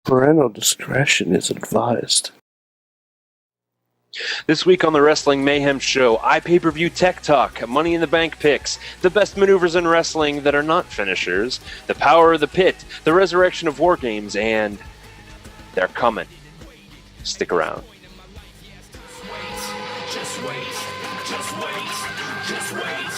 Parental discretion is advised. This week on the Wrestling Mayhem Show, iPay-per-view tech talk, Money in the Bank picks, the best maneuvers in wrestling that are not finishers, the power of the pit, the resurrection of War Games, and they're coming. Stick around. Just wait, just wait, just wait,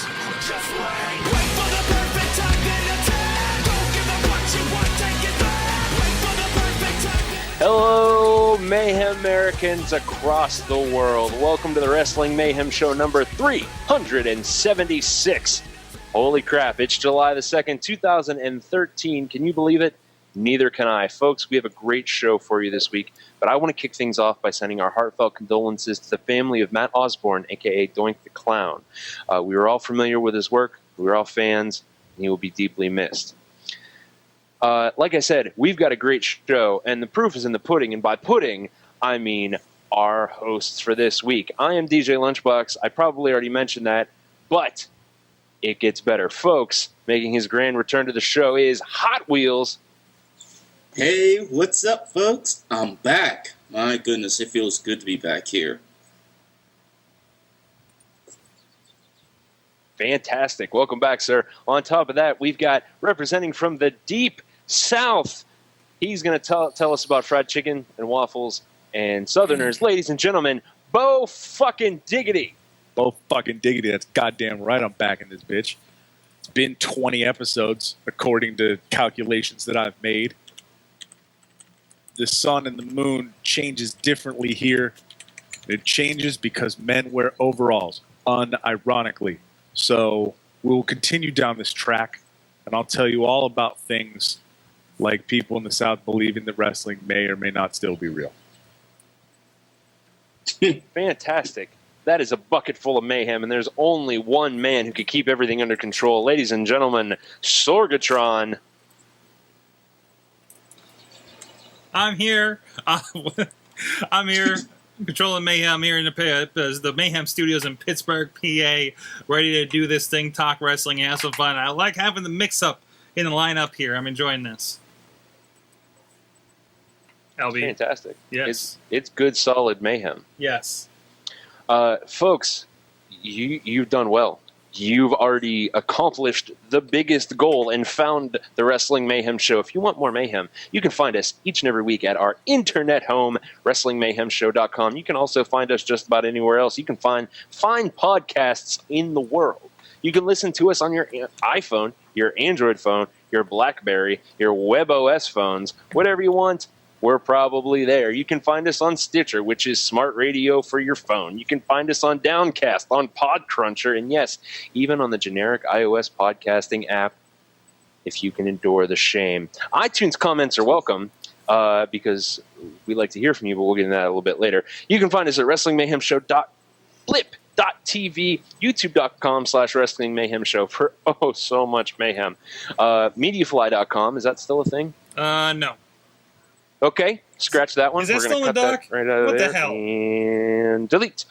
just wait. Wait for the perfect time, then attack. Don't give up what you want, take it back. Wait for the perfect time, then... Hello, Mayhem Americans across the world. Welcome to the Wrestling Mayhem Show number 376. Holy crap, it's July the 2nd, 2013. Can you believe it? Neither can I. Folks, we have a great show for you this week, but I want to kick things off by sending our heartfelt condolences to the family of Matt Osborne, a.k.a. Doink The Clown. We were all familiar with his work, we were all fans, and he will be deeply missed. Like I said, we've got a great show, and the proof is in the pudding, and by pudding, I mean our hosts for this week. I am DJ Lunchbox. I probably already mentioned that, but it gets better. Folks, making his grand return to the show is Hotwheelz. Hey, what's up, folks? I'm back. My goodness, it feels good to be back here. Fantastic. Welcome back, sir. On top of that, we've got representing from the deep south. He's going to tell us about fried chicken and waffles and Southerners. Ladies and gentlemen, Bo fucking Diggity. Bo fucking Diggity. That's goddamn right. I'm back in this bitch. It's been 20 episodes, according to calculations that I've made. The sun and the moon changes differently here. It changes because men wear overalls, unironically. So we'll continue down this track, and I'll tell you all about things like people in the South believing that wrestling may or may not still be real. Fantastic. That is a bucket full of mayhem, and there's only one man who can keep everything under control. Ladies and gentlemen, Sorgatron. I'm here. I'm here. Controlling Mayhem here in the Mayhem Studios in Pittsburgh, PA. Ready to do this thing, talk wrestling, have some fun. I like having the mix-up in the lineup here. I'm enjoying this. LB. Fantastic. Yes. It's good, solid mayhem. Yes. Folks, you've done well. You've already accomplished the biggest goal and found the Wrestling Mayhem Show. If you want more mayhem, you can find us each and every week at our internet home, WrestlingMayhemShow.com. You can also find us just about anywhere else. You can find podcasts in the world. You can listen to us on your iPhone, your Android phone, your BlackBerry, your WebOS phones, whatever you want. We're probably there. You can find us on Stitcher, which is smart radio for your phone. You can find us on Downcast, on Podcruncher, and yes, even on the generic iOS podcasting app, if you can endure the shame. iTunes comments are welcome, because we like to hear from you, but we'll get into that a little bit later. You can find us at WrestlingMayhemShow.blip.tv, YouTube.com/Wrestling Mayhem Show for so much mayhem. Mediafly.com, is that still a thing? No. Okay, scratch that one. Is that We're still gonna in the cut doc? that right out of What there the hell? and delete.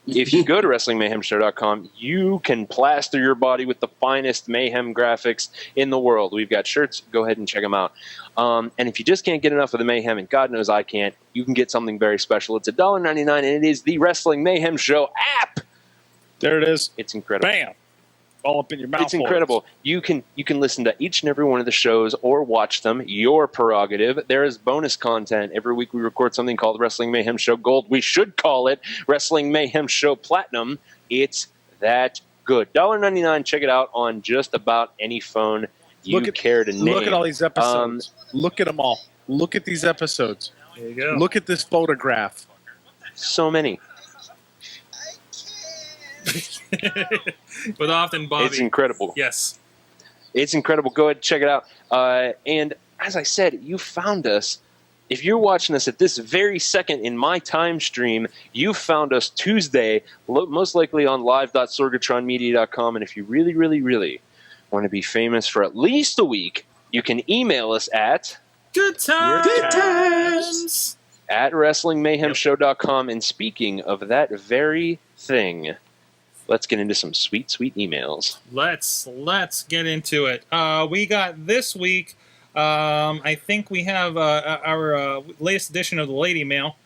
If you go to WrestlingMayhemShow.com, you can plaster your body with the finest mayhem graphics in the world. We've got shirts. Go ahead and check them out. And if you just can't get enough of the mayhem, and God knows I can't, you can get something very special. It's $1.99, and it is the Wrestling Mayhem Show app. There it is. It's incredible. Bam! All up in your mouth. It's incredible. You can listen to each and every one of the shows or watch them. Your prerogative. There is bonus content. Every week we record something called Wrestling Mayhem Show Gold. We should call it Wrestling Mayhem Show Platinum. It's that good. $1.99. Check it out on just about any phone you care to name. Look at all these episodes. Look at them all. Look at these episodes. There you go. Look at this photograph. So many. With often Bobby. It's incredible. Yes. It's incredible. Go ahead and check it out. And as I said, you found us. If you're watching us at this very second in my time stream, you found us Tuesday, most likely on live.sorgatronmedia.com. And if you really, really, really want to be famous for at least a week, you can email us at Good times. at WrestlingMayhemShow.com. And speaking of that very thing, let's get into some sweet, sweet emails. Let's get into it. We got this week I think we have our latest edition of the Lady Mail.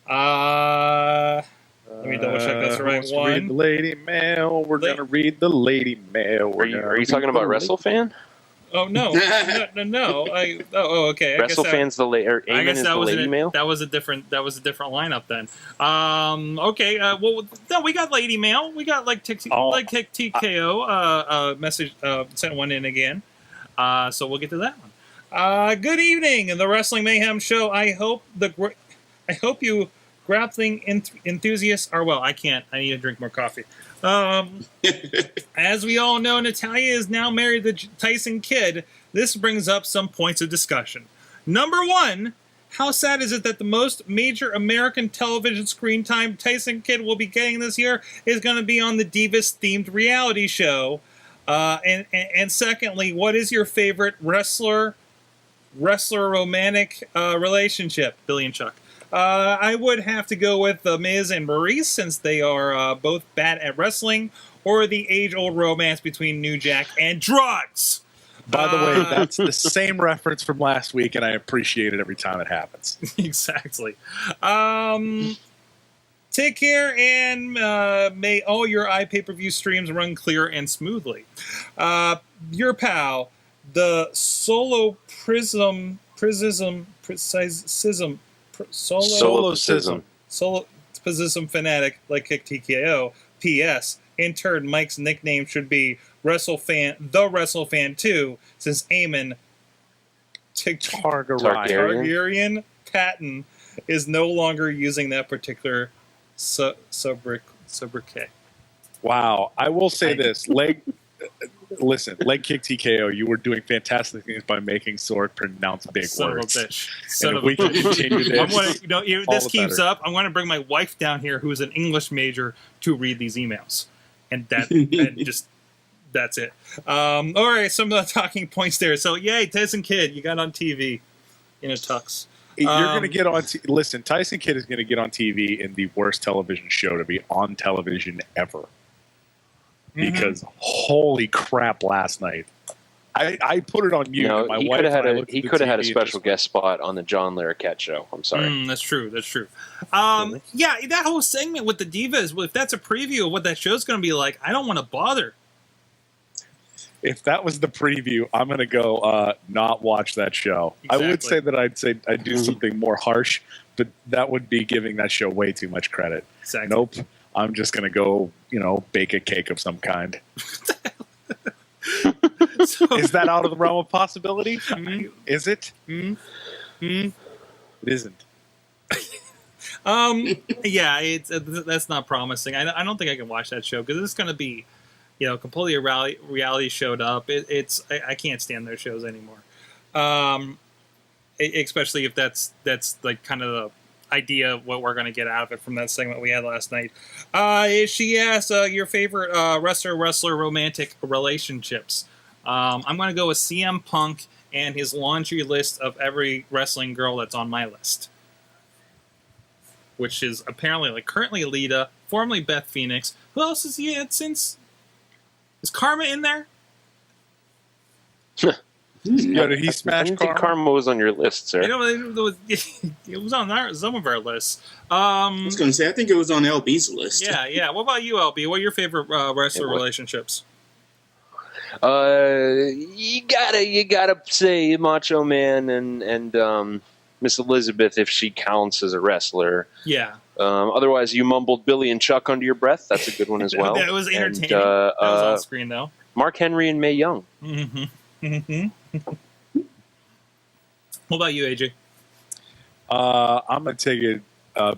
Let me double check that's the right Wants to read the one. Lady Mail. We're gonna read the Lady Mail. Are you talking about WrestleFan? Oh no. Okay. WrestleFan's the or I Amen guess is that the was Lady Mail. that was a different lineup then. Okay. Well, no, we got Lady Mail. We got TKO message sent one in again. So we'll get to that one. Good evening, the Wrestling Mayhem Show. I hope you grappling enthusiasts are well. I can't. I need to drink more coffee. As we all know, Natalya is now married to Tyson Kidd. This brings up some points of discussion. Number one, how sad is it that the most major American television screen time Tyson Kidd will be getting this year is going to be on the Divas-themed reality show? And secondly, what is your favorite wrestler romantic relationship? Billy and Chuck. I would have to go with Miz and Maurice since they are both bad at wrestling, or the age-old romance between New Jack and drugs. By the way, that's the same reference from last week, and I appreciate it every time it happens. Exactly. Take care, and may all your iPay-per-view streams run clear and smoothly. Your pal, the Solo Prism fanatic like Kick TKO. P.S. In turn, Mike's nickname should be the WrestleFan 2, since Eamon Targaryen Patton is no longer using that particular sobriquet. Wow. I will say this. Leg Kick TKO, you were doing fantastic things by making Sorg pronounce big Son words. of a bitch. And if we can continue this, if this keeps up, I'm going to bring my wife down here, who's an English major, to read these emails. And that's it. All right, some of the talking points there. So, yay, Tyson Kidd, you got on TV in a tux. You're going to get on. Listen, Tyson Kidd is going to get on TV in the worst television show to be on television ever. Because holy crap! Last night, I put it on mute. No, my he wife could have had a special guest spot on the John Larroquette show. I'm sorry. That's true. Yeah, that whole segment with the divas. Well, if that's a preview of what that show's going to be like, I don't want to bother. If that was the preview, I'm going to go not watch that show. Exactly. I would say that I'd do something more harsh, but that would be giving that show way too much credit. Exactly. Nope. I'm just going to go, bake a cake of some kind. Is that out of the realm of possibility? Is it? It isn't. Yeah, that's not promising. I don't think I can watch that show because it's going to be, completely a reality showed up. I can't stand their shows anymore. Especially if that's like kind of the idea of what we're going to get out of it from that segment we had last night. She asked your favorite wrestler romantic relationships. I'm going to go with CM Punk and his laundry list of every wrestling girl that's on my list, which is apparently currently Lita, formerly Beth Phoenix. Who else has he had since? Is Karma in there? Did he smash I didn't think Karma? Karma was on your list, sir. It was on some of our lists. I was going to say, I think it was on LB's list. Yeah. What about you, LB? What are your favorite wrestler relationships? You gotta say Macho Man and Miss Elizabeth if she counts as a wrestler. Yeah. Otherwise, you mumbled Billy and Chuck under your breath. That's a good one as well. That was entertaining. And, that was on screen though. Mark Henry and Mae Young. What about you, AJ? I'm going to take it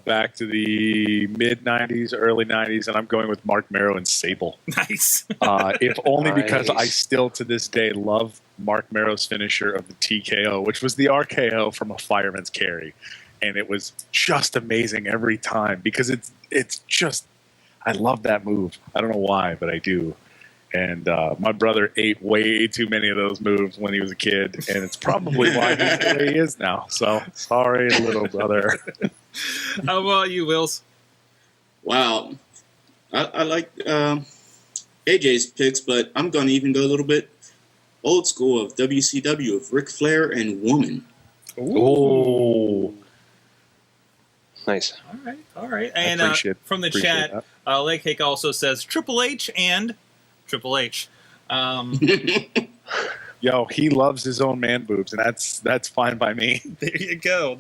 back to the mid-'90s, early '90s, and I'm going with Mark Merrow and Sable. Nice. If only because Nice. I still, to this day, love Mark Merrow's finisher of the TKO, which was the RKO from a fireman's carry. And it was just amazing every time because it's just, I love that move. I don't know why, but I do. And my brother ate way too many of those moves when he was a kid, and it's probably why he's the way he is now. So, sorry, little brother. How about you, Wills? Wow. I like AJ's picks, but I'm going to even go a little bit old school of WCW of Ric Flair and Woman. Oh, Nice. All right. I And from the appreciate chat, Lake Cake also says Triple H and Triple H. yo, he loves his own man boobs, and that's fine by me. There you go.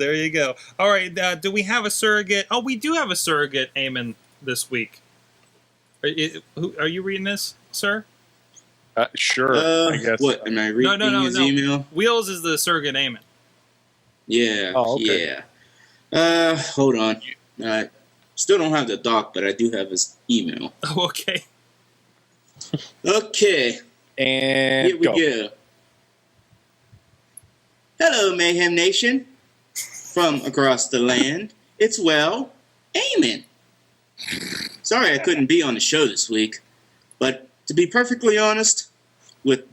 All right, do we have a surrogate? Oh, we do have a surrogate, Eamon, this week. Are you reading this, sir? Sure, I guess. What, am I reading his email? Wheels is the surrogate Eamon. Yeah, Oh, okay. yeah. Hold on. Still don't have the doc, but I do have his email. Oh, okay. Okay, And here we go. Hello, Mayhem Nation. From across the land, it's Eamon. Sorry I couldn't be on the show this week, but to be perfectly honest, with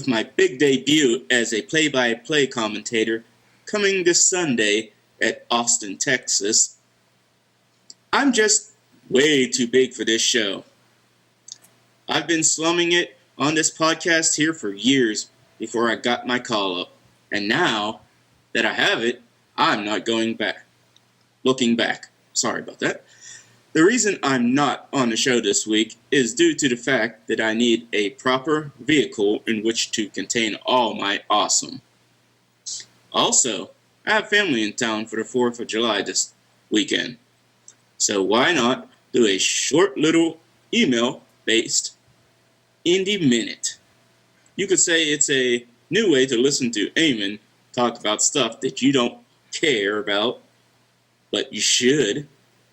my big debut as a play-by-play commentator coming this Sunday at Austin, Texas, I'm just way too big for this show. I've been slumming it on this podcast here for years before I got my call-up, and now that I have it, I'm not going back. Looking back. Sorry about that. The reason I'm not on the show this week is due to the fact that I need a proper vehicle in which to contain all my awesome. Also, I have family in town for the 4th of July this weekend. So why not do a short little email-based Indie Minute? You could say it's a new way to listen to Eamon talk about stuff that you don't care about, but you should.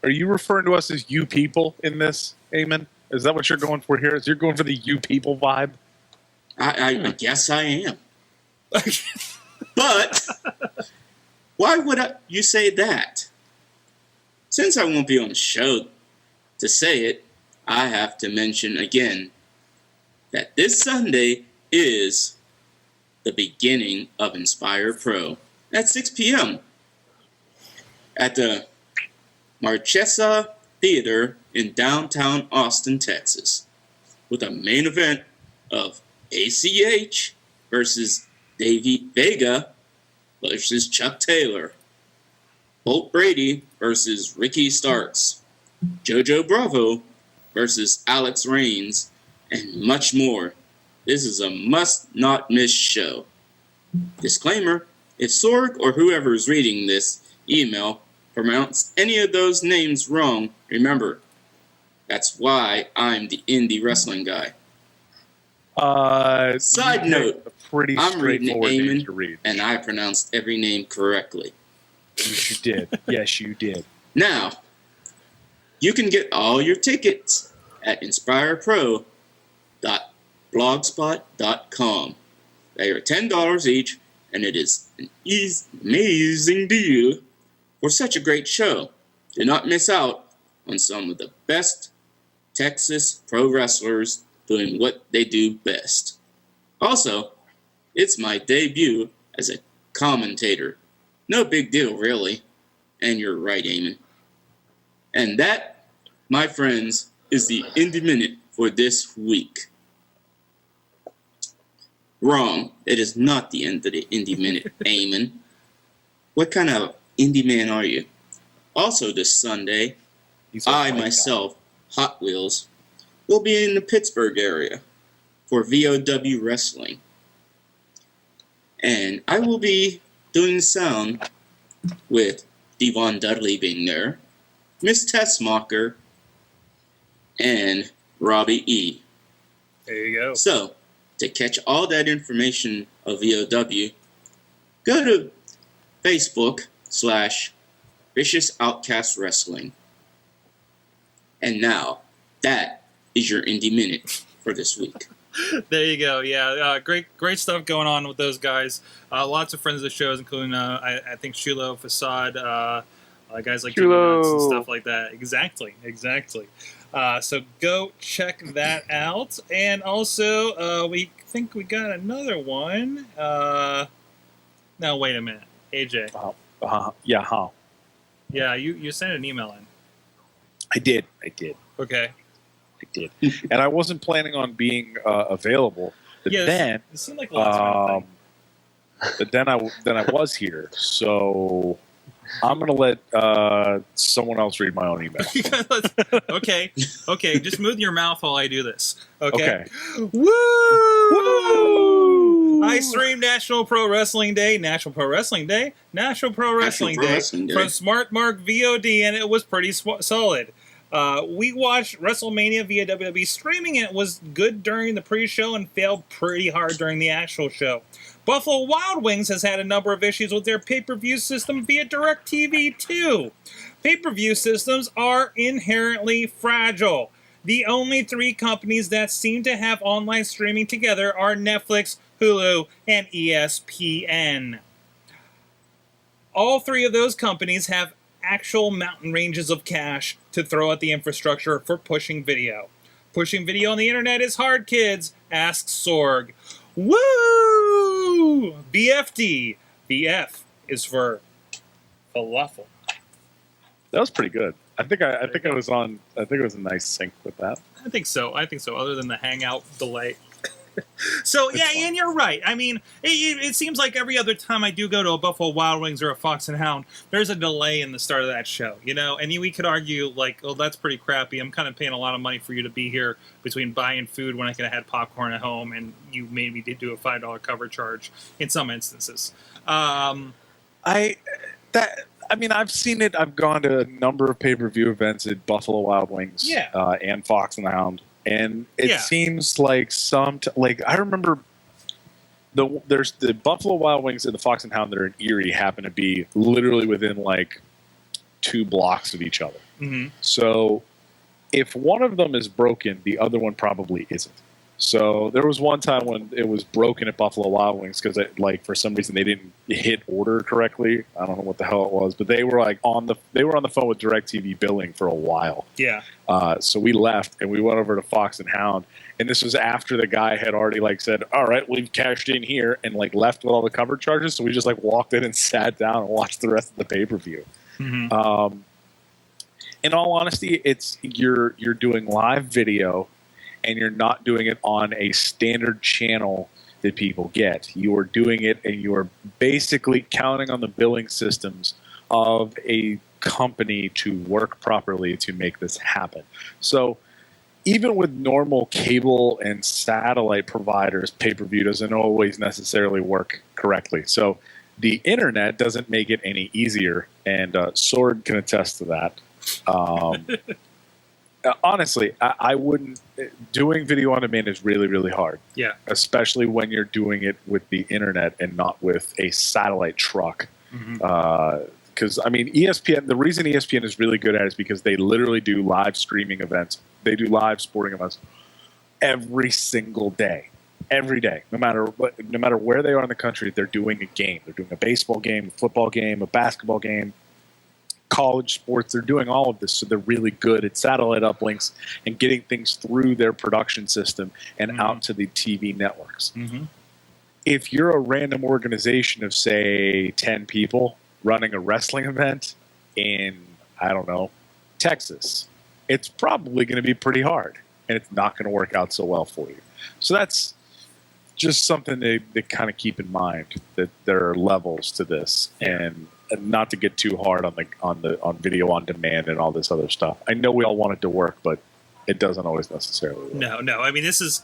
Are you referring to us as you people in this, Eamon? Is that what you're going for here? Is you're going for the you people vibe? I guess I am. But why would you say that? Since I won't be on the show to say it, I have to mention again that this Sunday is the beginning of Inspire Pro at 6 p.m. at the Marchesa Theater in downtown Austin, Texas, with a main event of ACH versus Davey Vega versus Chuck Taylor, Bolt Brady versus Ricky Starks, Jojo Bravo versus Alex Reigns, and much more. This is a must-not-miss show. Disclaimer, if Sorg or whoever is reading this email pronounce any of those names wrong, remember, that's why I'm the indie wrestling guy. Side note, I'm reading Eamon, to read. and I pronounced every name correctly. Yes, you did. Yes, you did. Now, you can get all your tickets at inspirepro.blogspot.com. They are $10 each, and it is an amazing deal for such a great show. Do not miss out on some of the best Texas pro wrestlers doing what they do best. Also, it's my debut as a commentator. No big deal, really. And you're right, Eamon. And that, my friends, is the Indie Minute for this week. Wrong. It is not the end of the Indie Minute, Eamon. What kind of indie man are you? Also this Sunday, I myself, Hotwheelz, will be in the Pittsburgh area for VOW Wrestling. And I will be doing sound with Devon Dudley being there, Miss Tessmacher, and Robbie E. There you go. So, to catch all that information of VOW, go to Facebook/Vicious Outcast Wrestling. And now, that is your Indie Minute for this week. There you go. Yeah, great stuff going on with those guys. Lots of friends of the shows, including I think Shulo, Facade, guys like Jimmy Nuts and stuff like that. Exactly. So go check that out. And also, we think we got another one. No, wait a minute, AJ. Yeah, you sent an email in. I did. Okay. And I wasn't planning on being available But Yeah, then, it seemed like the last round but then I was here, so I'm gonna let someone else read my own email. thing. Okay. Just move your mouth while I do this. Okay. Woo! I stream National Pro Wrestling Day, National Pro Wrestling Day, National Pro Wrestling Pro Day Wrestling Day. from Smart Mark VOD, and it was pretty solid. We watched WrestleMania via WWE streaming, and it was good during the pre-show and failed pretty hard during the actual show. Buffalo Wild Wings has had a number of issues with their pay-per-view system via DirecTV too. Pay-per-view systems are inherently fragile. The only three companies that seem to have online streaming together are Netflix, Hulu, and ESPN. All three of those companies have actual mountain ranges of cash to throw at the infrastructure for pushing video. Pushing video on the internet is hard, kids, asks Sorg. Woo! BFD. BF is for falafel. That was pretty good. I think it was a nice sync with that. I think so. Other than the hangout delay. So yeah, and you're right. I mean, it seems like every other time I do go to a Buffalo Wild Wings or a Fox and Hound, there's a delay in the start of that show, you know. And we could argue like, oh, that's pretty crappy. I'm kind of paying a lot of money for you to be here between buying food when I could have had popcorn at home, and you maybe did do a $5 cover charge in some instances. I've seen it. I've gone to a number of pay-per-view events at Buffalo Wild Wings, and Fox and the Hound, and it seems like I remember there's the Buffalo Wild Wings and the Fox and Hound that are in Erie happen to be literally within like 2 blocks of each other. Mm-hmm. So if one of them is broken, the other one probably isn't. So there was one time when it was broken at Buffalo Wild Wings because, for some reason, they didn't hit order correctly. I don't know what the hell it was, but they were on the phone with DirecTV billing for a while. Yeah. So we left and we went over to Fox and Hound, and this was after the guy had already said, "All right, we've cashed in here," and left with all the cover charges. So we just walked in and sat down and watched the rest of the pay-per-view. Mm-hmm. In all honesty, it's you're doing live video. And you're not doing it on a standard channel that people get. You are doing it, and you are basically counting on the billing systems of a company to work properly to make this happen. So even with normal cable and satellite providers, pay-per-view doesn't always necessarily work correctly. So the internet doesn't make it any easier, and Sorg can attest to that. Honestly, I wouldn't. Doing video on demand is really, really hard. Yeah. Especially when you're doing it with the internet and not with a satellite truck. Because, ESPN, the reason ESPN is really good at it is because they literally do live streaming events. They do live sporting events every single day. Every day. No matter where they are in the country, they're doing a game. They're doing a baseball game, a football game, a basketball game. College sports, they're doing all of this, so they're really good at satellite uplinks and getting things through their production system and out to the TV networks. Mm-hmm. If you're a random organization of, say, 10 people running a wrestling event in, I don't know, Texas, it's probably going to be pretty hard, and it's not going to work out so well for you. So that's just something to kind of keep in mind, that there are levels to this, and not to get too hard on video on demand and all this other stuff. I know we all want it to work, but it doesn't always necessarily work. No. I mean, this is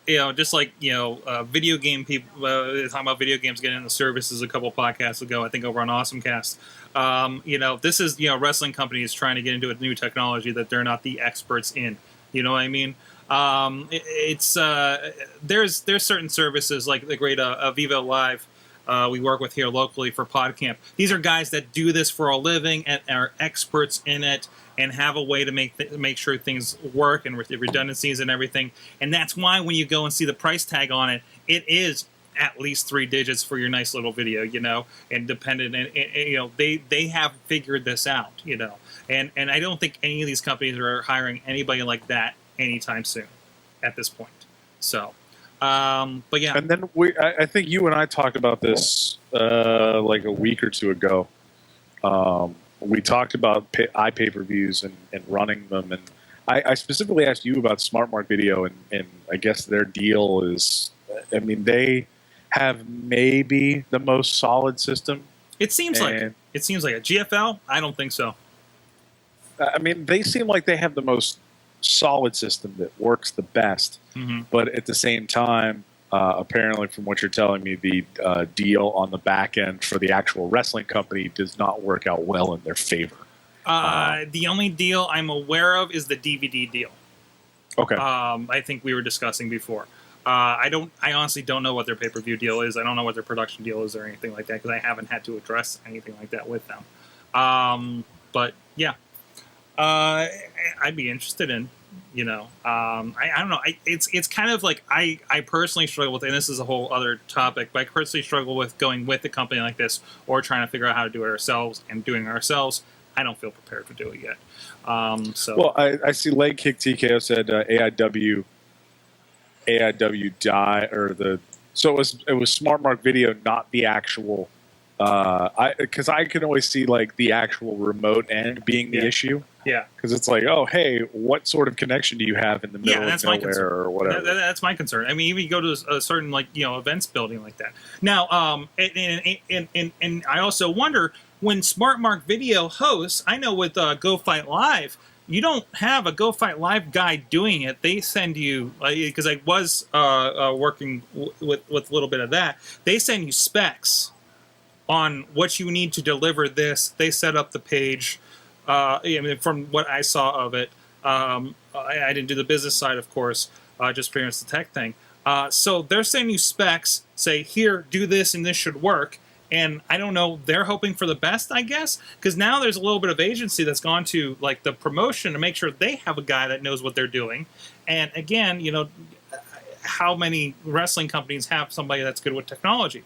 just like video game people talking about video games getting into services a couple podcasts ago. I think over on AwesomeCast. This is wrestling companies trying to get into a new technology that they're not the experts in. You know what I mean? There's certain services like the great Vivo Live. We work with here locally for PodCamp. These are guys that do this for a living and are experts in it and have a way to make sure things work and with the redundancies and everything. And that's why when you go and see the price tag on it, it is at least 3 digits for your nice little video, and dependent. And they have figured this out, And I don't think any of these companies are hiring anybody like that anytime soon at this point. So. But yeah, and then I think you and I talked about this a week or two ago. We talked about pay-per-views and running them, and I specifically asked you about Smart Mark Video, and I guess their deal is, I mean, they have maybe the most solid system. It seems like a GFL. I don't think so. I mean, they seem like they have the most solid system that works the best. Mm-hmm. But at the same time, apparently, from what you're telling me, the deal on the back end for the actual wrestling company does not work out well in their favor. The only deal I'm aware of is the DVD deal. Okay. I think we were discussing before. I honestly don't know what their pay-per-view deal is. I don't know what their production deal is or anything like that because I haven't had to address anything like that with them. But yeah, I'd be interested in, I don't know. It's kind of like I personally struggle with, and this is a whole other topic, but I personally struggle with going with a company like this or trying to figure out how to do it ourselves and doing it ourselves. I don't feel prepared to do it yet. Well, I see Leg Kick TKO said AIW die so it was Smart Mark Video, not the actual. Because I can always see like the actual remote end being the issue. Yeah. Because it's like, oh, hey, what sort of connection do you have in the middle of nowhere or whatever? That's my concern. I mean, even you go to a certain events building like that. Now, and I also wonder when Smart Mark Video hosts. I know with Go Fight Live, you don't have a Go Fight Live guy doing it. They send you, because I was working with a little bit of that. They send you specs on what you need to deliver this. They set up the page. I mean, from what I saw of it, I didn't do the business side, of course, just experienced the tech thing. So they're sending you specs, say, here, do this, and this should work. And I don't know, they're hoping for the best, I guess, because now there's a little bit of agency that's gone to like the promotion to make sure they have a guy that knows what they're doing. And again, how many wrestling companies have somebody that's good with technology?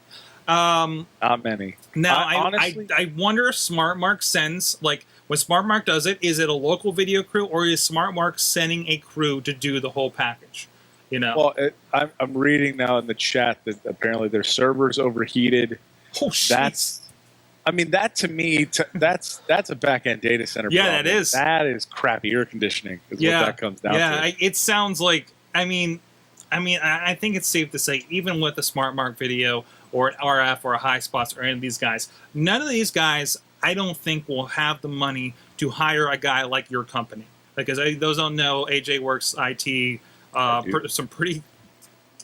Not many. Now, honestly, I wonder if Smart Mark sends, like, when Smart Mark does it, is it a local video crew, or is Smart Mark sending a crew to do the whole package? Well, I'm reading now in the chat that apparently their servers overheated. Oh, shit. That to me, that's a back-end data center problem. That is. That is crappy air conditioning is what that comes down to. Yeah, it sounds like, I think it's safe to say, even with a Smart Mark Video or an RF or a High Spots or any of these guys, none of these guys, I don't think, will have the money to hire a guy like your company. Because those don't know, AJ Works IT, some pretty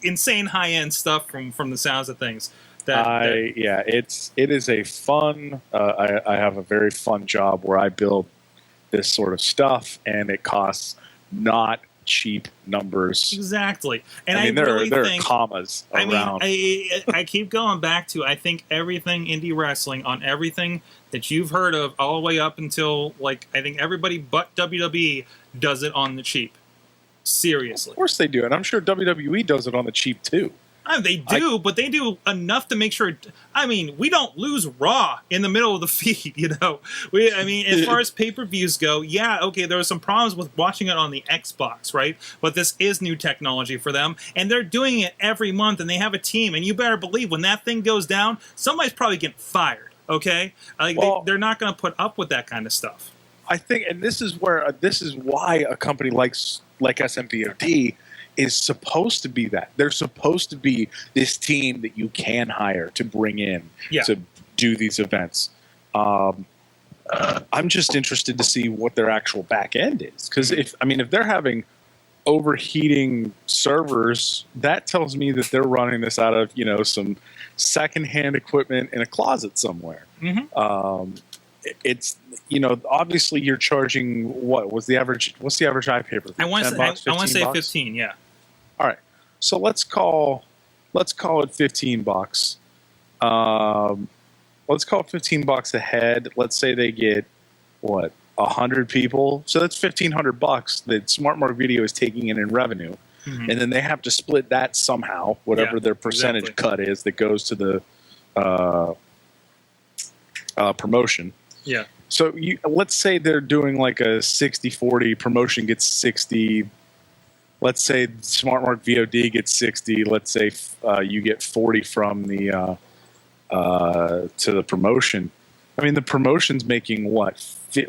insane high-end stuff from the sounds of things. It is a fun. I have a very fun job where I build this sort of stuff, and it costs not cheap numbers. Exactly, and there are commas around. I keep going back to, I think everything indie wrestling, on everything that you've heard of, all the way up until I think everybody but WWE does it on the cheap. Seriously, of course they do, and I'm sure WWE does it on the cheap too. They do, but they do enough to make sure. We don't lose Raw in the middle of the feed, as far as pay-per-views go, there were some problems with watching it on the Xbox, right? But this is new technology for them, and they're doing it every month, and they have a team, and you better believe when that thing goes down, somebody's probably getting fired, okay? They're not going to put up with that kind of stuff. I think, and this is why a company like SMPOD is supposed to be that. They're supposed to be this team that you can hire to bring in to do these events. I'm just interested to see what their actual back end is. Because if they're having overheating servers, that tells me that they're running this out of some secondhand equipment in a closet somewhere. Mm-hmm. It's obviously you're charging what's the average iPay-per-view? I want to say 15. Yeah. All right. So let's call it $15. Let's call it $15 a head. Let's say they get 100 people. So that's $1,500 that Smart Mark Video is taking in revenue, and then they have to split that somehow, whatever their percentage cut is that goes to the promotion. Yeah. So let's say they're doing like a 60-40, promotion gets 60. Let's say Smart Mark VOD gets 60. Let's say you get 40 from the to the promotion. The promotion's making what?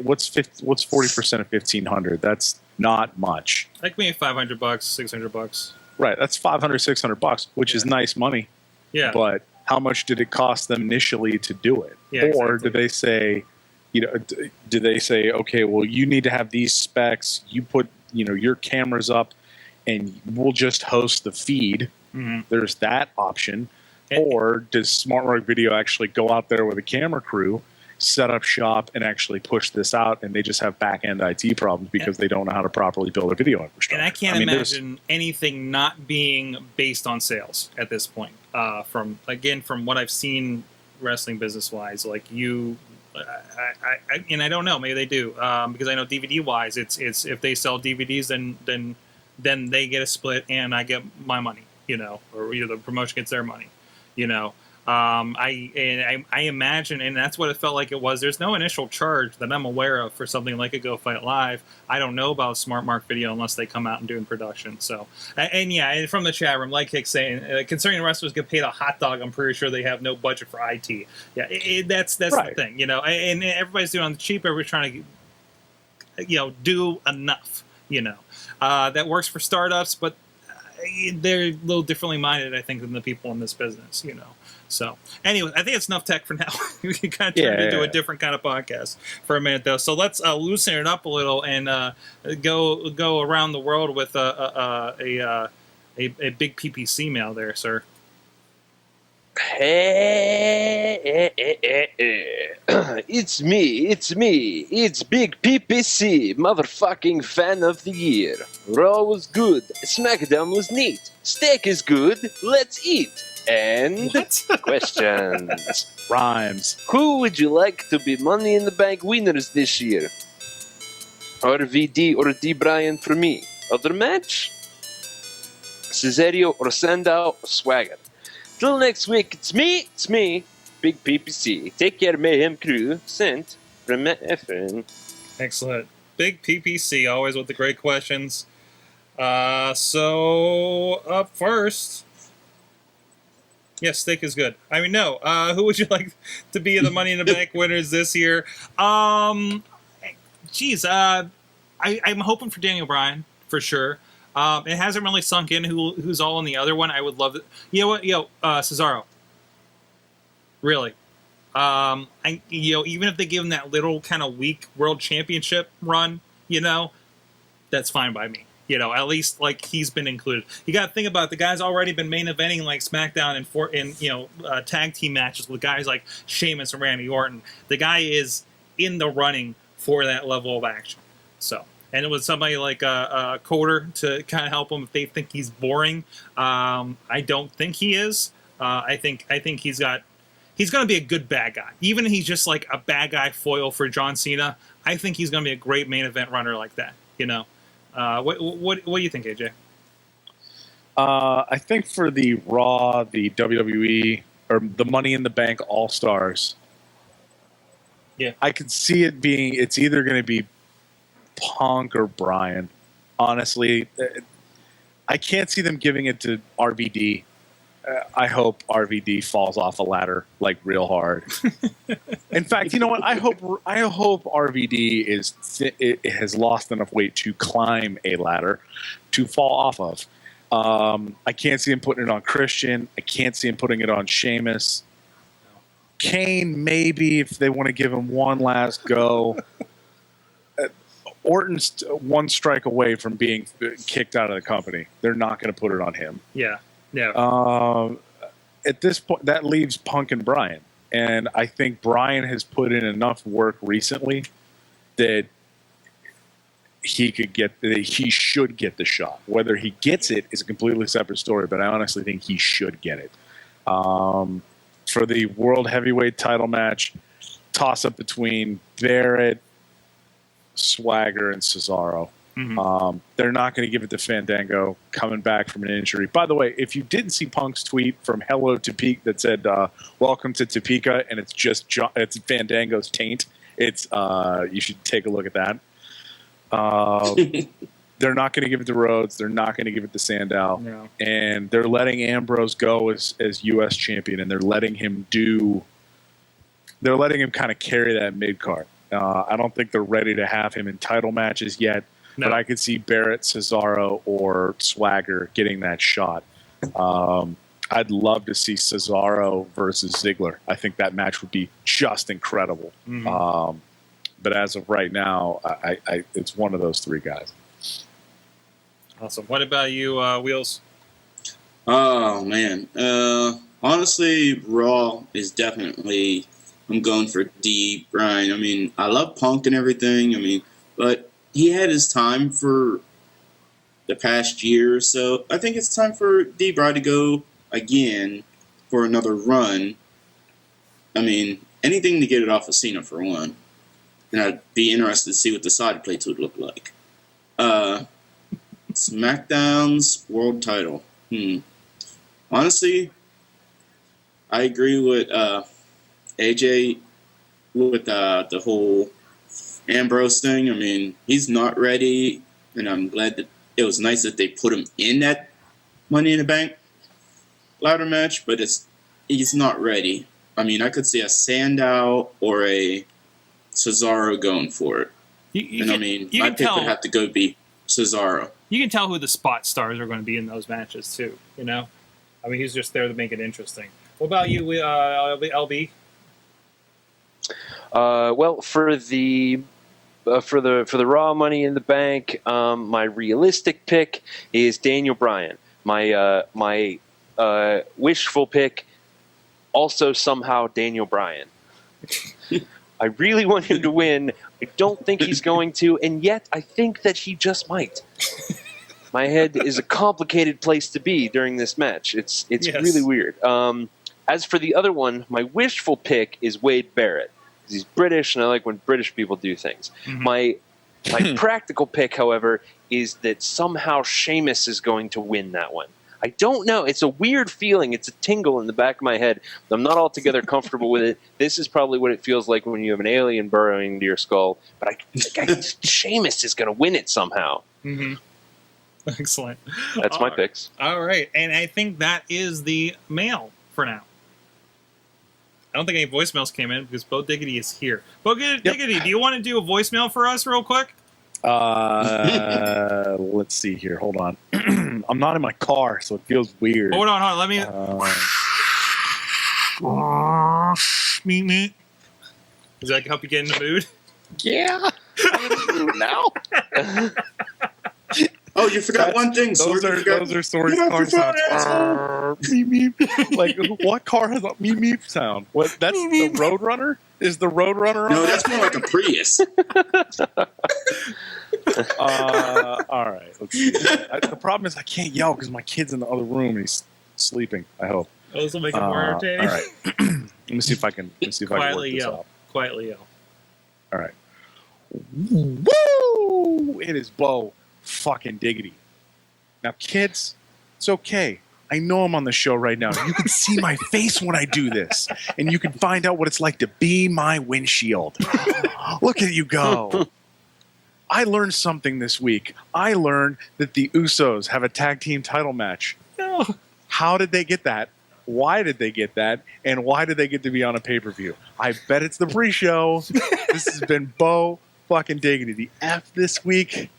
What's 40% of 1,500? That's Not much. Like maybe $500, $600. Right. That's $500, $600, which is nice money. Yeah. But how much did it cost them initially to do it? Yeah, or exactly. do they say, do they say, okay, well, you need to have these specs. You put, your cameras up, and we'll just host the feed. Mm-hmm. There's that option. And- Or does Smart Mark Video actually go out there with a camera crew, set up shop, and actually push this out, and they just have back-end IT problems because they don't know how to properly build a video infrastructure? And I can't imagine anything not being based on sales at this point. From what I've seen wrestling business-wise, like and I don't know, maybe they do, because I know DVD-wise, it's if they sell DVDs, then they get a split and I get my money, or the promotion gets their money, I imagine, and that's what it felt like it was. There's no initial charge that I'm aware of for something like a Go Fight Live. I don't know about Smart Mark Video unless they come out and do in production. So, and from the chat room, like Hick saying, concerning wrestlers get paid a hot dog, I'm pretty sure they have no budget for IT. Yeah, that's Right. the thing, and everybody's doing on the cheap. Everybody's trying to, do enough, that works for startups, but they're a little differently minded, I think, than the people in this business, So, anyway, I think it's enough tech for now. We can kind of turn it into a different kind of podcast for a minute, though. So let's loosen it up a little and go around the world with a big PPC mail there, sir. It's me, it's Big PPC, motherfucking fan of the year. Raw was good, SmackDown was neat, steak is good, let's eat. And questions. Rhymes. Who would you like to be Money in the Bank winners this year? RVD or D. Bryan for me. Other match? Cesario or Sandow or Swagger. Till next week, it's me, Big PPC. Take care, Mayhem crew. Sent from FN. Excellent. Big PPC, always with the great questions. So, up first... Yes, steak is good. I mean, no. Who would you like to be the Money in the Bank winners this year? I'm hoping for Daniel Bryan for sure. It hasn't really sunk in who's all in the other one. I would love it. You know what? Cesaro. Really. Even if they give him that little kind of weak World Championship run, that's fine by me. At least like he's been included. You got to think about it, the guy's already been main eventing like SmackDown and tag team matches with guys like Sheamus and Randy Orton. The guy is in the running for that level of action. So, and it was somebody like Coder to kind of help him if they think he's boring. I don't think he is. I think he's going to be a good bad guy. Even if he's just like a bad guy foil for John Cena, I think he's going to be a great main event runner like that. What do you think, AJ? I think for the Raw, the WWE, or the Money in the Bank All-Stars, I could see it being, it's either going to be Punk or Bryan. Honestly, I can't see them giving it to RVD. I hope RVD falls off a ladder like real hard. In fact, you know what? I hope RVD it has lost enough weight to climb a ladder to fall off of. I can't see him putting it on Christian. I can't see him putting it on Sheamus. Kane, maybe, if they want to give him one last go. Orton's one strike away from being kicked out of the company. They're not going to put it on him. Yeah. Yeah. At this point, that leaves Punk and Bryan. And I think Bryan has put in enough work recently that he should get the shot. Whether he gets it is a completely separate story, but I honestly think he should get it. For the World Heavyweight title match, toss-up between Barrett, Swagger, and Cesaro. Mm-hmm. They're not going to give it to Fandango coming back from an injury. By the way, if you didn't see Punk's tweet from Hello Topeka that said "Welcome to Topeka" and it's Fandango's taint, you should take a look at that. They're not going to give it to Rhodes. They're not going to give it to Sandow, No. And they're letting Ambrose go as U.S. champion, and they're letting him kind of carry that mid card. I don't think they're ready to have him in title matches yet. No. but I could see Barrett, Cesaro, or Swagger getting that shot. I'd love to see Cesaro versus Ziggler. I think that match would be just incredible. But as of right now, I it's one of those three guys. Awesome. What about you, Wheels? Oh man, honestly, Raw is definitely. I'm going for D. Bryan. I mean, I love Punk and everything. I mean, but he had his time for the past year or so. I think it's time for D. Bryan to go again for another run. I mean, anything to get it off of Cena for one. And I'd be interested to see what the side plates would look like. SmackDown's world title. Honestly, I agree with AJ with the whole Ambrose thing. I mean, he's not ready, and I'm glad that it was nice that they put him in that Money in the Bank ladder match, but he's not ready. I mean, I could see a Sandow or a Cesaro going for it. I mean, my pick would have to go be Cesaro. You can tell who the spot stars are going to be in those matches too. You know, I mean, he's just there to make it interesting. What about you, LB? Well, for the Raw Money in the Bank, my realistic pick is Daniel Bryan. My wishful pick, also somehow Daniel Bryan. I really want him to win. I don't think he's going to, and yet I think that he just might. My head is a complicated place to be during this match. It's really weird. As for the other one, my wishful pick is Wade Barrett. He's British, and I like when British people do things. My practical pick, however, is that somehow Sheamus is going to win that one. I don't know. It's a weird feeling. It's a tingle in the back of my head. I'm not altogether comfortable with it. This is probably what it feels like when you have an alien burrowing into your skull. But I think Sheamus is going to win it somehow. Excellent. That's my picks. All right. And I think that is the mail for now. I don't think any voicemails came in because Bo Diggity is here. Bo Diggity, do you want to do a voicemail for us real quick? Let's see here. Hold on. I'm not in my car, so it feels weird. Hold on. Let me. Meet. Does that help you get in the mood? Yeah. I'm in the mood now. Oh, you forgot one thing. Those are Sorg's car sounds. Meep meep. Like, what car has a meep meep sound? What? That's the Roadrunner? Is the Roadrunner on? No, that's more like a Prius. All right. Let's see. The problem is I can't yell because my kid's in the other room and he's sleeping. I hope. Oh, this will make it more entertaining. All right. Let me see if I can. Work this out. Quietly yell. All right. Woo! It is Bo fucking Diggity. Now, kids, it's okay. I know I'm on the show right now. You can see my face when I do this, and you can find out what it's like to be my windshield. Look at you go. I learned something this week. I learned that the Usos have a tag team title match. No. How did they get that? Why did they get that? And why did they get to be on a pay-per-view? I bet it's the pre-show. This has been Bo fucking Diggity. The F this week,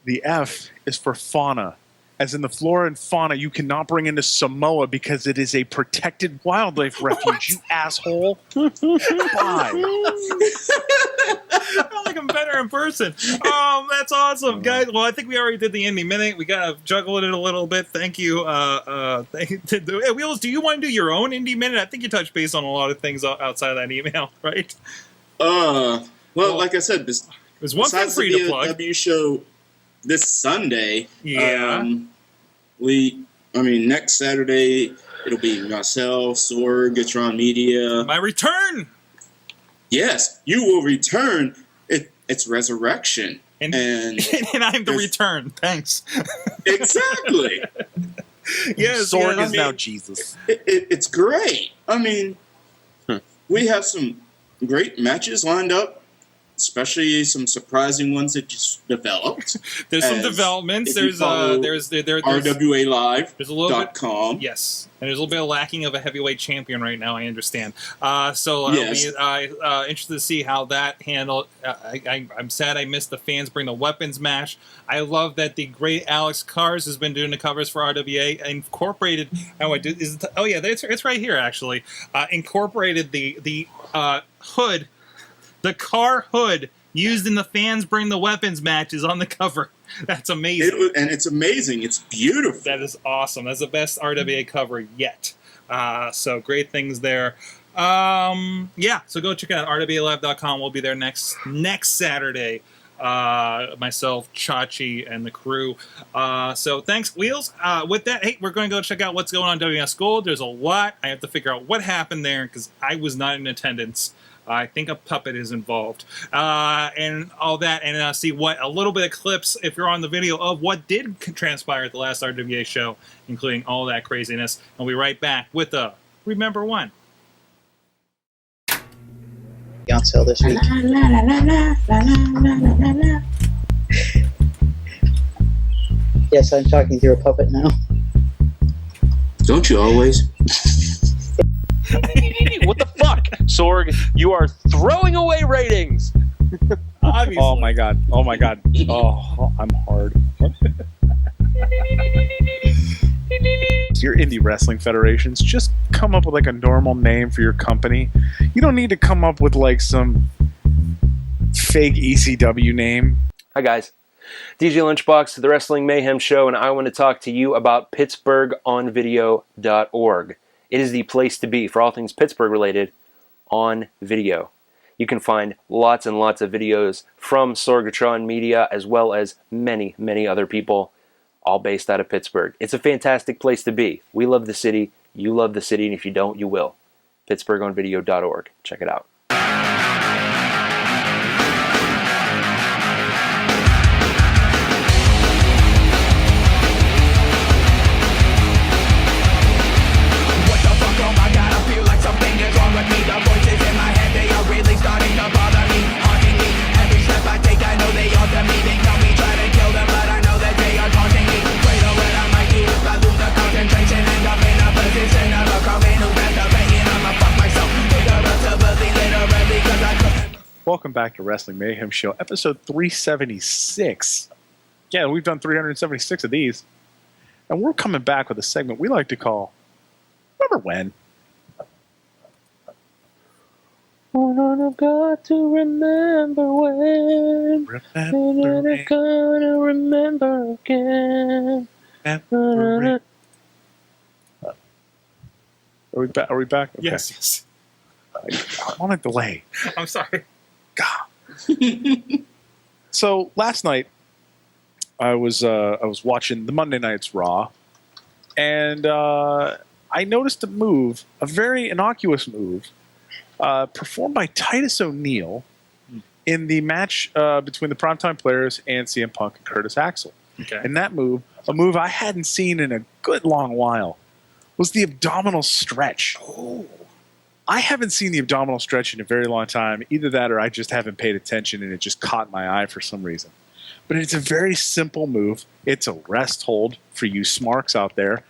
the F is for fauna. As in the flora and fauna, you cannot bring into Samoa because it is a protected wildlife refuge, you asshole. Bye. I feel like I'm better in person. Oh, that's awesome, guys. Well, I think we already did the indie minute. We got to juggle it a little bit. Thank you. Hey, Wheels, do you want to do your own indie minute? I think you touched base on a lot of things outside of that email, right? Well, like I said, there's one thing for you to plug. W show this Sunday. Yeah. Next Saturday, it'll be myself, Sorg, Gatron Media. My return! Yes, you will return. It's resurrection. And I'm the return. Thanks. Exactly. Yes, Sorg is now Jesus. It's great. I mean, we have some great matches lined up. especially some surprising ones that just developed. There's some As developments. if you There's follow there's RWALive.com. there's a little bit. Yes, and there's a little bit of lacking of a heavyweight champion right now. I understand. So Yes. I'll be interested to see how that handled. I'm sad I missed the fans bring the weapons match. I love that the great Alex Cars has been doing the covers for RWA. Incorporated. It's right here actually. Incorporated the hood, the car hood used in the fans bring the weapons matches on the cover. That's amazing. And it's amazing. It's beautiful. That is awesome. That's the best RWA cover yet. So great things there. So go check it out. RWALive.com. We'll be there next Saturday. Myself, Chachi, and the crew. So thanks, Wheels. With that, hey, we're going to go check out what's going on in WS Gold. There's a lot. I have to figure out what happened there because I was not in attendance. I think a puppet is involved, and all that, and see what a little bit of clips, if you're on the video, of what did transpire at the last RWA show, including all that craziness. And we'll be right back with a Remember One. On sale this week. Yes, I'm talking through a puppet now. Don't you always? What the fuck? Sorg, you are throwing away ratings. Obviously. Oh my god. Oh, I'm hard. Your indie wrestling federations, just come up with like a normal name for your company. You don't need to come up with like some fake ECW name. Hi guys, DJ Lunchbox, the Wrestling Mayhem Show, and I want to talk to you about PittsburghOnVideo.org. It is the place to be for all things Pittsburgh related on video. You can find lots and lots of videos from Sorgatron Media as well as many, many other people, all based out of Pittsburgh. It's a fantastic place to be. We love the city. You love the city, and if you don't, you will. PittsburghOnVideo.org. Check it out. What the fuck, oh my god, I feel like something is wrong with me. The voices in my head, they are really starting to bother me, haunting me. Every step I take, I know they ought to me. They tell me try to kill them, but I know that they are taunting me. Pray to what I might do if I lose the concentration. End up in a position of a crowd who's masturbating. I'ma fuck myself. Figuratively, literally, cause I couldn't. Welcome back to Wrestling Mayhem Show, episode 376. Yeah, we've done 376 of these. And we're coming back with a segment we like to call Remember When? I've got to remember when. Remember it. Gonna remember again. Remember it. Are we back? Okay. Yes. I'm on a delay. I'm sorry. God. So last night, I was watching the Monday Night's Raw, and I noticed a move, a very innocuous move, performed by Titus O'Neil in the match between the Primetime Players and CM Punk and Curtis Axel. Okay. And that move, a move I hadn't seen in a good long while, was the abdominal stretch. Oh. I haven't seen the abdominal stretch in a very long time. Either that or I just haven't paid attention and it just caught my eye for some reason. But it's a very simple move. It's a rest hold for you smarks out there.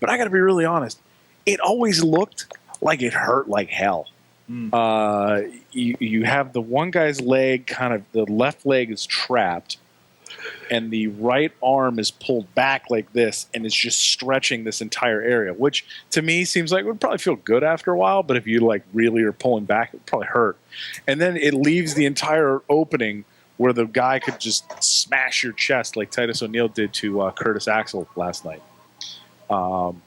But I got to be really honest. It always looked like it hurt like hell. You have the one guy's leg, kind of the left leg is trapped, and the right arm is pulled back like this, and it's just stretching this entire area, which to me seems like it would probably feel good after a while, but if you like really are pulling back, it would probably hurt. And then it leaves the entire opening where the guy could just smash your chest like Titus O'Neil did to Curtis Axel last night. And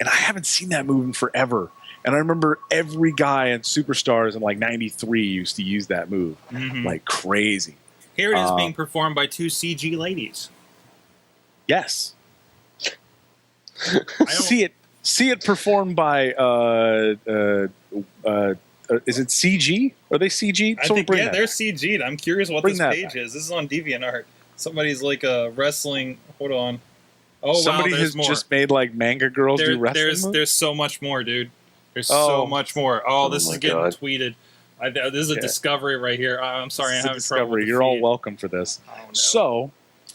I haven't seen that move in forever. And I remember every guy in Superstars in like 93 used to use that move like crazy. Here it is being performed by two CG ladies. Yes. See it performed by is it CG? Are they CG? I think, yeah, they're CG'd. I'm curious what this page is. This is on DeviantArt. Somebody's like a wrestling. Hold on. Oh, somebody wow, has more. Just made like manga girls do wrestling. There's so much more, dude. There's so much more. Oh, this is getting tweeted. This is a discovery right here. I'm sorry, I'm having trouble with the You're all feed. welcome for this. Oh, no. So,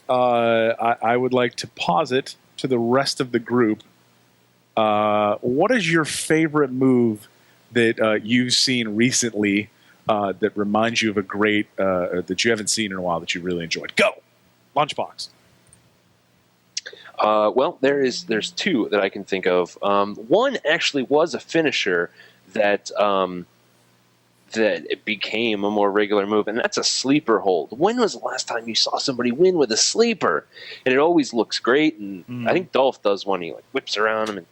I would like to posit to the rest of the group, what is your favorite move that you've seen recently that reminds you of a great that you haven't seen in a while that you really enjoyed? Go, Lunchbox. Well, there's two that I can think of. One actually was a finisher that it became a more regular move, and that's a sleeper hold. When was the last time you saw somebody win with a sleeper? And it always looks great, and I think Dolph does one. He like whips around him and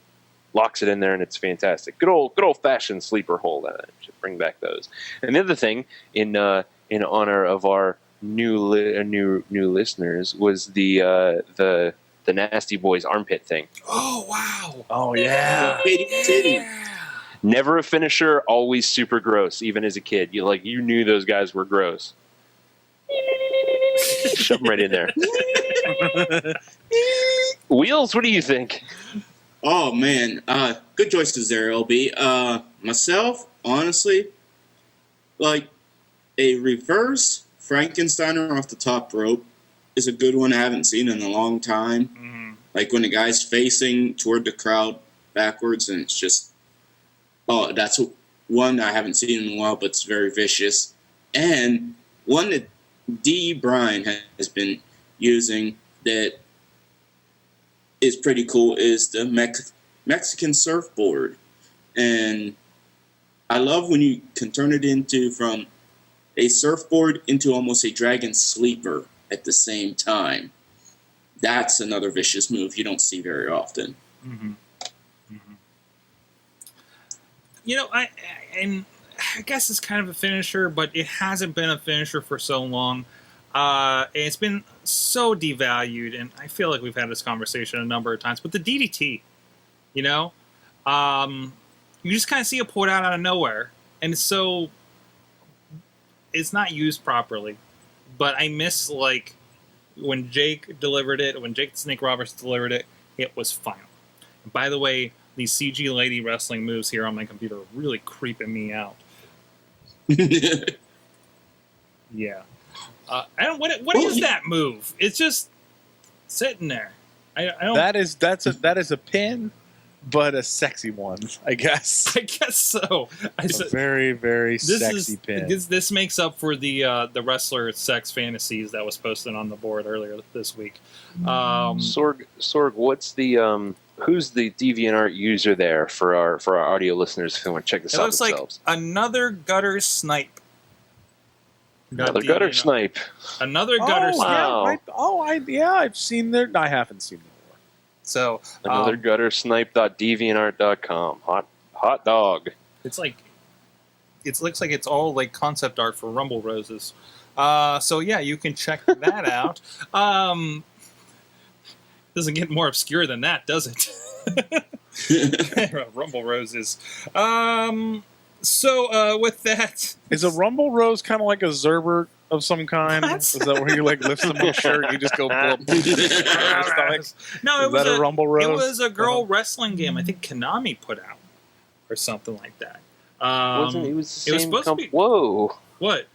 locks it in there, and it's fantastic. Good old fashioned sleeper hold. I should bring back those. And the other thing, in honor of our new listeners, was the Nasty Boys armpit thing. Oh wow! Oh yeah. Never a finisher, always super gross. Even as a kid, you knew those guys were gross. Shove them right in there. Wheels, what do you think? Oh man, good choices there, LB. Myself, honestly, like a reverse Frankensteiner off the top rope is a good one I haven't seen in a long time. Mm-hmm. Like when the guy's facing toward the crowd backwards, and it's just, that's one I haven't seen in a while, but it's very vicious. And one that D. Bryan has been using that is pretty cool is the Mexican surfboard. And I love when you can turn it from a surfboard into almost a dragon sleeper at the same time. That's another vicious move you don't see very often. Mm-hmm. Mm-hmm. I guess it's kind of a finisher, but it hasn't been a finisher for so long. And it's been so devalued, and I feel like we've had this conversation a number of times. But the DDT, you just kind of see it pulled out of nowhere, and it's not used properly. But I miss when Jake delivered it, when Jake the Snake Roberts delivered it, it was final. And by the way, these CG lady wrestling moves here on my computer are really creeping me out. Yeah. I don't. What is that move? It's just sitting there. I don't. That is a pin, but a sexy one, I guess. I guess so. A very, very sexy pin. This makes up for the wrestler sex fantasies that was posted on the board earlier this week. Sorg, what's the who's the DeviantArt user there for our audio listeners if they want to check this out themselves? It looks like another gutter snipe. Another gutter snipe. Another gutter snipe. Wow. I've seen there. I haven't seen them before. So another gutter snipe.deviantart.com. Hot dog. It looks like it's all like concept art for Rumble Roses. So yeah, you can check that out. Doesn't get more obscure than that, does it? Rumble Roses. So with that, is a Rumble Rose kind of like a Zerbert of some kind? Is that where you lift the shirt and you just go blub? No, it was a Rumble Rose? It was a girl wrestling game. I think Konami put out or something like that. It was the same supposed to be. Whoa! What?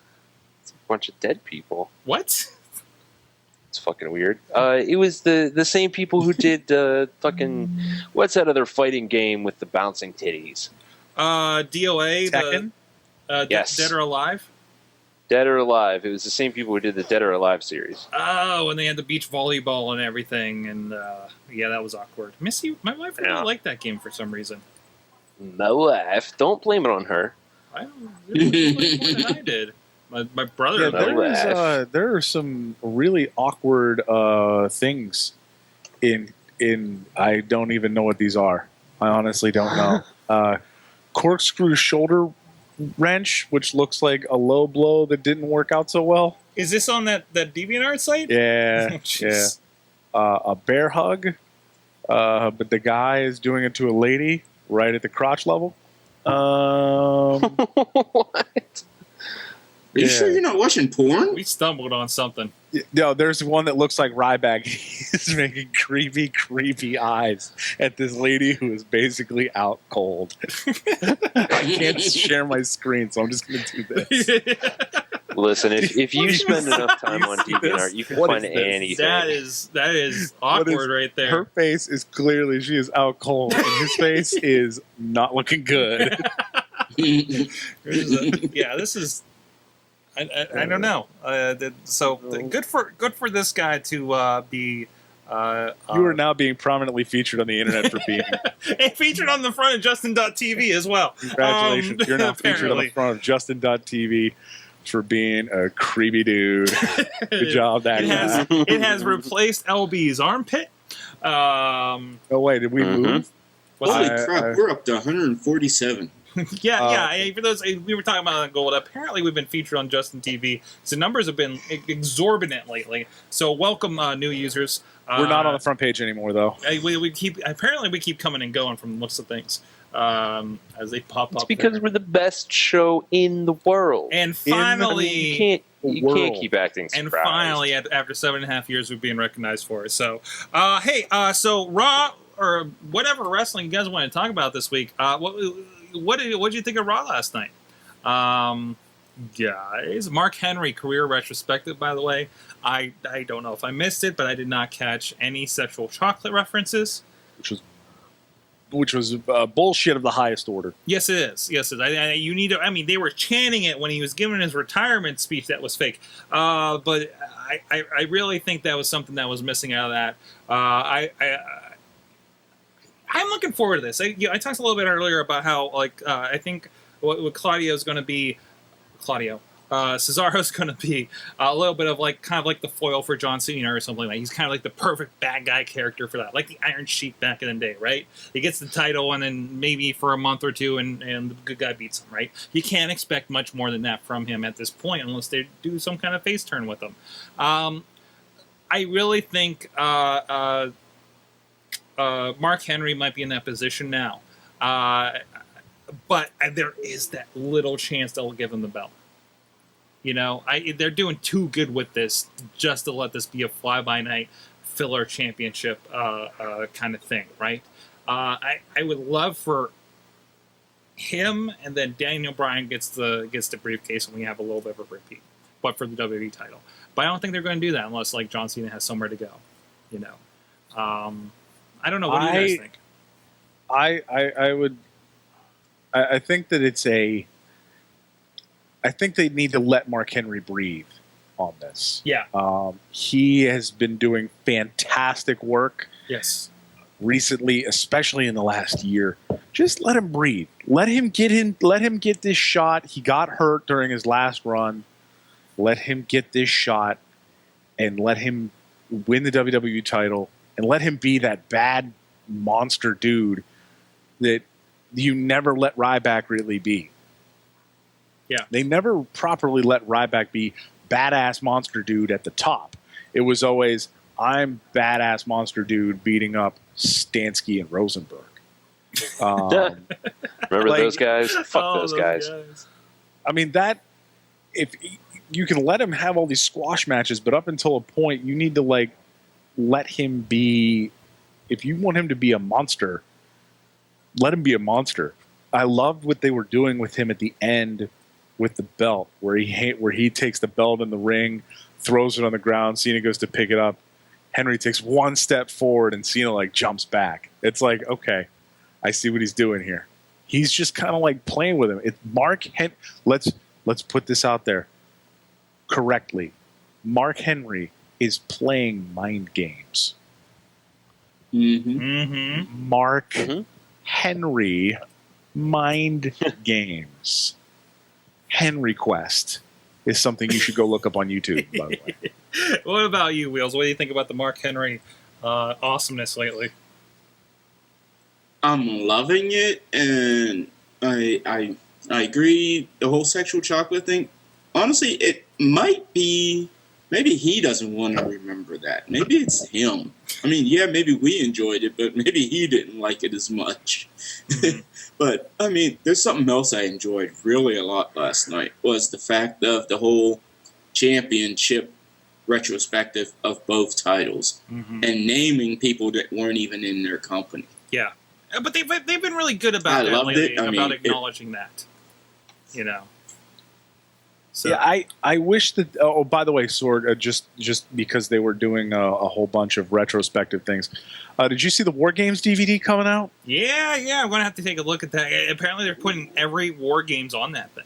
It's a bunch of dead people. What? It's fucking weird. It was the same people who did fucking what's that other fighting game with the bouncing titties? DOA. Tekken? Yes. Dead or Alive. Dead or Alive. It was the same people who did the Dead or Alive series. Oh, and they had the beach volleyball and everything, and yeah, that was awkward. Missy, my wife really liked that game for some reason. My wife. Don't blame it on her. I don't. It was more than I did. My brother. Yeah, there are some really awkward things in. I don't even know what these are. I honestly don't know. Corkscrew shoulder wrench, which looks like a low blow that didn't work out so well. Is this on that DeviantArt site? Yeah, yeah. A bear hug, but the guy is doing it to a lady right at the crotch level. What? Are you sure you're not watching porn? We stumbled on something. No, there's one that looks like Ryback. He's making creepy eyes at this lady who is basically out cold. I can't share my screen, so I'm just going to do this. Listen, if you spend enough time on DeviantArt, you can find anything. That is awkward right there. Her face is clearly, she is out cold, and his face is not looking good. This is. I don't know. Good for this guy to be. You are now being prominently featured on the internet for being. And featured on the front of Justin.tv as well. Congratulations. You're now featured on the front of Justin.tv for being a creepy dude. Good job, that guy. It has replaced LB's armpit. Oh, wait, did we move? Holy crap, we're up to 147. Yeah. For those, we were talking about gold. Apparently, we've been featured on Justin TV. So numbers have been exorbitant lately. So welcome, new users. We're not on the front page anymore, though. We keep coming and going from the looks of things as they pop up. It's because we're the best show in the world. And finally, you can't keep acting surprised. And finally, after 7.5 years, we're being recognized for it. So, so Raw or whatever wrestling you guys want to talk about this week. What did you think of Raw last night? Guys, Mark Henry career retrospective, by the way. I don't know if I missed it, but I did not catch any sexual chocolate references. Which was bullshit of the highest order. Yes, it is. Yes, it is. You need to. I mean, they were chanting it when he was giving his retirement speech. That was fake. But I really think that was something that was missing out of that. I'm looking forward to this. I talked a little bit earlier about how, I think what Claudio's going to be, Cesaro's going to be a little bit of kind of like the foil for John Cena or something like that. He's kind of like the perfect bad guy character for that, like the Iron Sheik back in the day, right? He gets the title and then maybe for a month or two and the good guy beats him, right? You can't expect much more than that from him at this point unless they do some kind of face turn with him. I really think Mark Henry might be in that position now. But there is that little chance they'll give him the belt. You know, they're doing too good with this just to let this be a fly-by-night filler championship kind of thing, right? I would love for him, and then Daniel Bryan gets the briefcase, and we have a little bit of a repeat, but for the WWE title. But I don't think they're going to do that unless John Cena has somewhere to go. You know, I don't know. What do you guys think? I think that it's a. I think they need to let Mark Henry breathe on this. Yeah. He has been doing fantastic work. Yes. Recently, especially in the last year. Just let him breathe. Let him get in. Let him get this shot. He got hurt during his last run. Let him get this shot and let him win the WWE title and let him be that bad monster dude that you never let Ryback really be. Yeah. They never properly let Ryback be badass monster dude at the top. It was always, I'm badass monster dude beating up Stansky and Rosenberg. Remember those guys? Fuck those guys. I mean, if you can let him have all these squash matches, but up until a point, you need to let him be. If you want him to be a monster, let him be a monster. I loved what they were doing with him at the end with the belt, where he takes the belt in the ring, throws it on the ground. Cena goes to pick it up. Henry takes one step forward, and Cena jumps back. It's like, okay, I see what he's doing here. He's just kind of playing with him. It's Mark Henry. Let's put this out there correctly. Mark Henry is playing mind games. Mm-hmm. Mm-hmm. Mark Henry mind games. Henry Quest is something you should go look up on YouTube, by the way. What about you, Wheels? What do you think about the Mark Henry awesomeness lately? I'm loving it, and I agree. The whole sexual chocolate thing, honestly, it might be maybe he doesn't want to remember that. Maybe it's him. I mean, yeah, maybe we enjoyed it, but maybe he didn't like it as much. But, I mean, there's something else I enjoyed really a lot last night, was the fact of the whole championship retrospective of both titles and naming people that weren't even in their company. Yeah. But they've been really good about that lately, about acknowledging that. You know. So. Yeah, I wish that. Oh, by the way, Sorg, just because they were doing a whole bunch of retrospective things. Did you see the War Games DVD coming out? Yeah, I'm gonna have to take a look at that. Apparently, they're putting every War Games on that thing.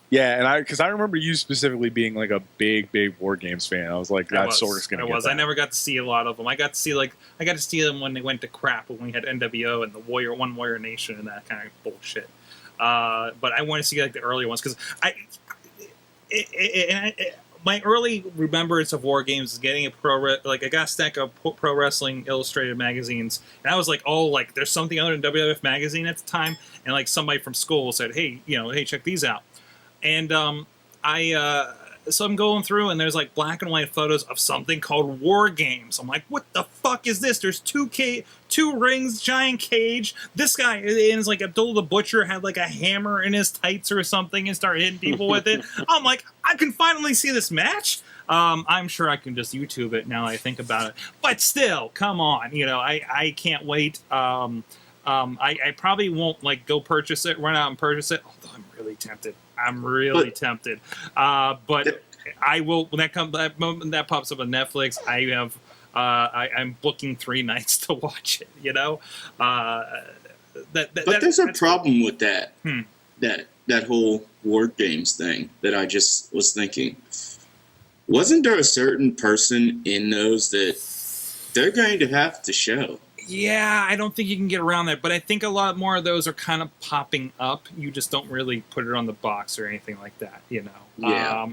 Yeah, and because I remember you specifically being like a big War Games fan. I was like, that's Sorg's gonna get that. I never got to see a lot of them. I got to see them when they went to crap when we had NWO and the One Warrior Nation and that kind of bullshit. But I want to see like the earlier ones because my early remembrance of War Games is getting I got a stack of Pro Wrestling Illustrated magazines, and I was like, oh, like there's something other than WWF magazine at the time, and like somebody from school said, hey, check these out, and so I'm going through, and there's like black and white photos of something called War Games. I'm like, what the fuck is this? There's two rings, giant cage. This guy is like Abdullah the Butcher had like a hammer in his tights or something and started hitting people with it. I'm like, I can finally see this match. I'm sure I can just YouTube it now that I think about it. But still, come on, I can't wait. I probably won't like go run out and purchase it. Although I'm really tempted. Tempted. But I will when that moment that pops up on Netflix. I'm booking 3 nights to watch it. But there's a problem with that. That whole War Games thing that I just was thinking. Wasn't there a certain person in those that they're going to have to show? Yeah, I don't think you can get around that, but I think a lot more of those are kind of popping up. You just don't really put it on the box or anything like that, Yeah.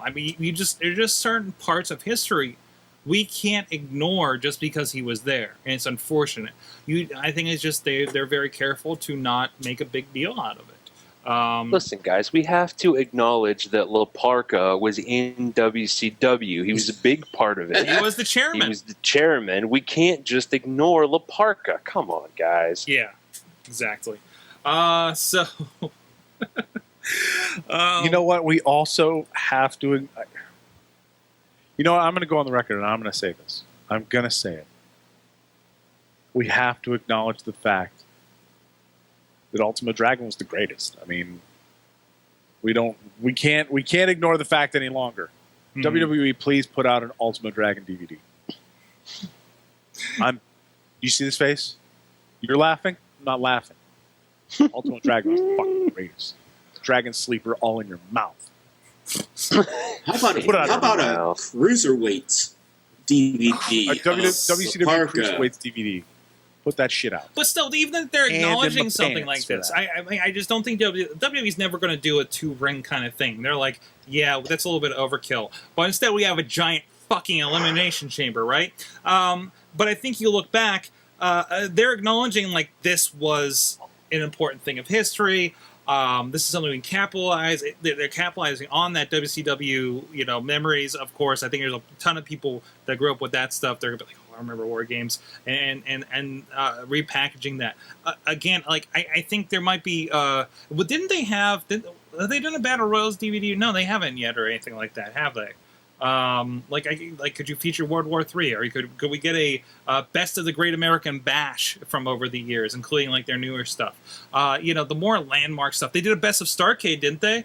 I mean, there's just certain parts of history we can't ignore just because he was there, and it's unfortunate. I think it's just they're very careful to not make a big deal out of it. Listen, guys, we have to acknowledge that La Parka was in WCW. He was a big part of it. He was the chairman. He was the chairman. We can't just ignore La Parka. Come on, guys. Yeah, exactly. So, you know what? We also have to. You know what? I'm going to go on the record and I'm going to say this. I'm going to say it. We have to acknowledge the fact that Ultimate Dragon was the greatest. I mean, we can't ignore the fact any longer. WWE, please put out an Ultimate Dragon DVD. You see this face? You're laughing? I'm not laughing. Ultimate Dragon was the fucking greatest. Dragon Sleeper all in your mouth. How about a Cruiserweights DVD? A WCW Cruiserweights DVD. Put that shit out. But still, even if they're acknowledging something like this, I just don't think WWE's never going to do a 2-ring kind of thing. They're like, yeah, that's a little bit of overkill. But instead, we have a giant fucking elimination chamber, right? But I think you look back, they're acknowledging like this was an important thing of history. This is something we can capitalize. They're capitalizing on that WCW, memories. Of course, I think there's a ton of people that grew up with that stuff. They're gonna be like, "Oh, I remember War Games," and repackaging that again. Like I think there might be. Well, didn't they have? Have they done a Battle Royals DVD? No, they haven't yet, or anything like that, have they? Could you feature World War III, or could we get a Best of the Great American Bash from over the years, including like their newer stuff? The more landmark stuff. They did a Best of Starrcade, didn't they?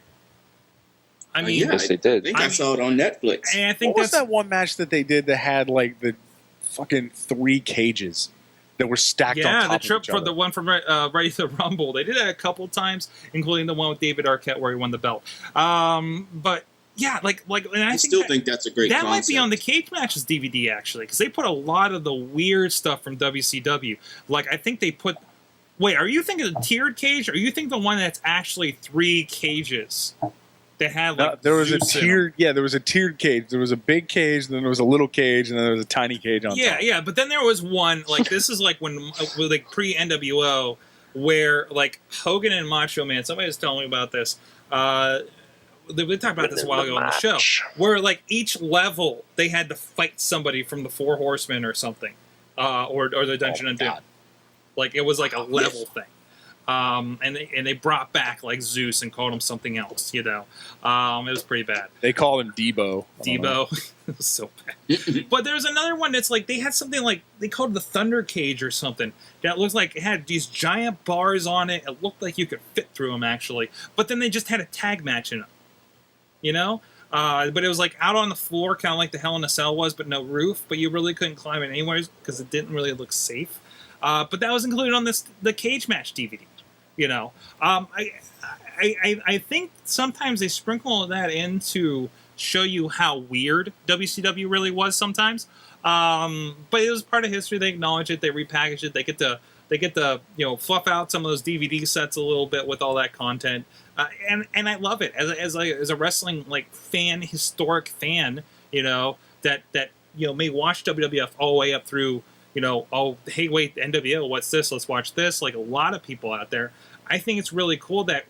I mean, yes, they did. I think I saw it on Netflix. And I think what was that one match that they did that had like the fucking 3 cages that were stacked on top of each other? Yeah, the trip for the one from Ready to Rumble. They did that a couple times, including the one with David Arquette where he won the belt. But yeah, and I think that's a great that concept. might be on the Cage Matches DVD, actually, because they put a lot of the weird stuff from WCW. Like, I think they put... Wait, are you thinking of tiered cage, or are you thinking the one that's actually 3 cages that had, like, there was a tiered... Yeah, there was a tiered cage. There was a big cage, and then there was a little cage, and then there was a tiny cage on top. Yeah, but then there was one, like, this is like when, like, pre-NWO, where, like, Hogan and Macho Man, somebody was telling me about this, we talked about this a while ago on the show, where like each level they had to fight somebody from the Four Horsemen or something, or the Dungeon of Doom. Like it was like a level thing. And they brought back like Zeus and called him something else, you know. It was pretty bad. They called him Debo. It was so bad. But there's another one that's like they had something like they called it the Thunder Cage or something. That looked like it had these giant bars on it. It looked like you could fit through them actually. But then they just had a tag match in it, you know. But it was like out on the floor, kind of like the Hell in a Cell was, but no roof. But you really couldn't climb it anyways because it didn't really look safe. But that was included on the cage match DVD. You know, I think sometimes they sprinkle that in to show you how weird WCW really was sometimes. But it was part of history. They acknowledge it. They repackage it. They get to fluff out some of those DVD sets a little bit with all that content. And I love it as a wrestling like fan, historic fan. You know that may watch WWF all the way up through. You know, oh, hey, wait, NWO, what's this? Let's watch this. Like a lot of people out there. I think it's really cool that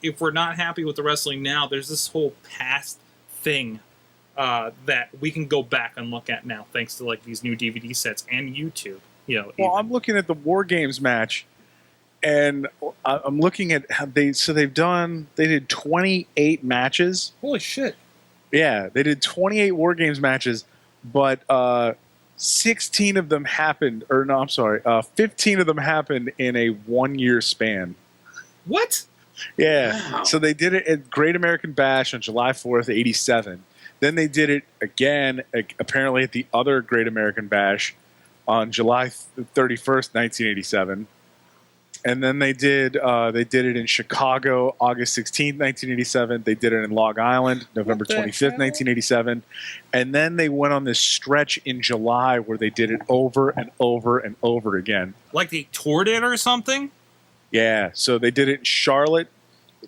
if we're not happy with the wrestling now, there's this whole past thing that we can go back and look at now, thanks to like these new DVD sets and YouTube. You know, well, I'm looking at the War Games match, and I'm looking at how they did 28 matches. Holy shit! Yeah, they did 28 War Games matches, but 16 of them happened, or no, I'm sorry, 15 of them happened in a 1 year span. What? Yeah. Wow. So they did it at Great American Bash on July 4th, 87. Then they did it again, apparently at the other Great American Bash on July 31st, 1987. And then they did it in Chicago, August 16th, 1987. They did it in Long Island, November 25th, 1987. And then they went on this stretch in July where they did it over and over and over again. Like they toured it or something? Yeah. So they did it in Charlotte,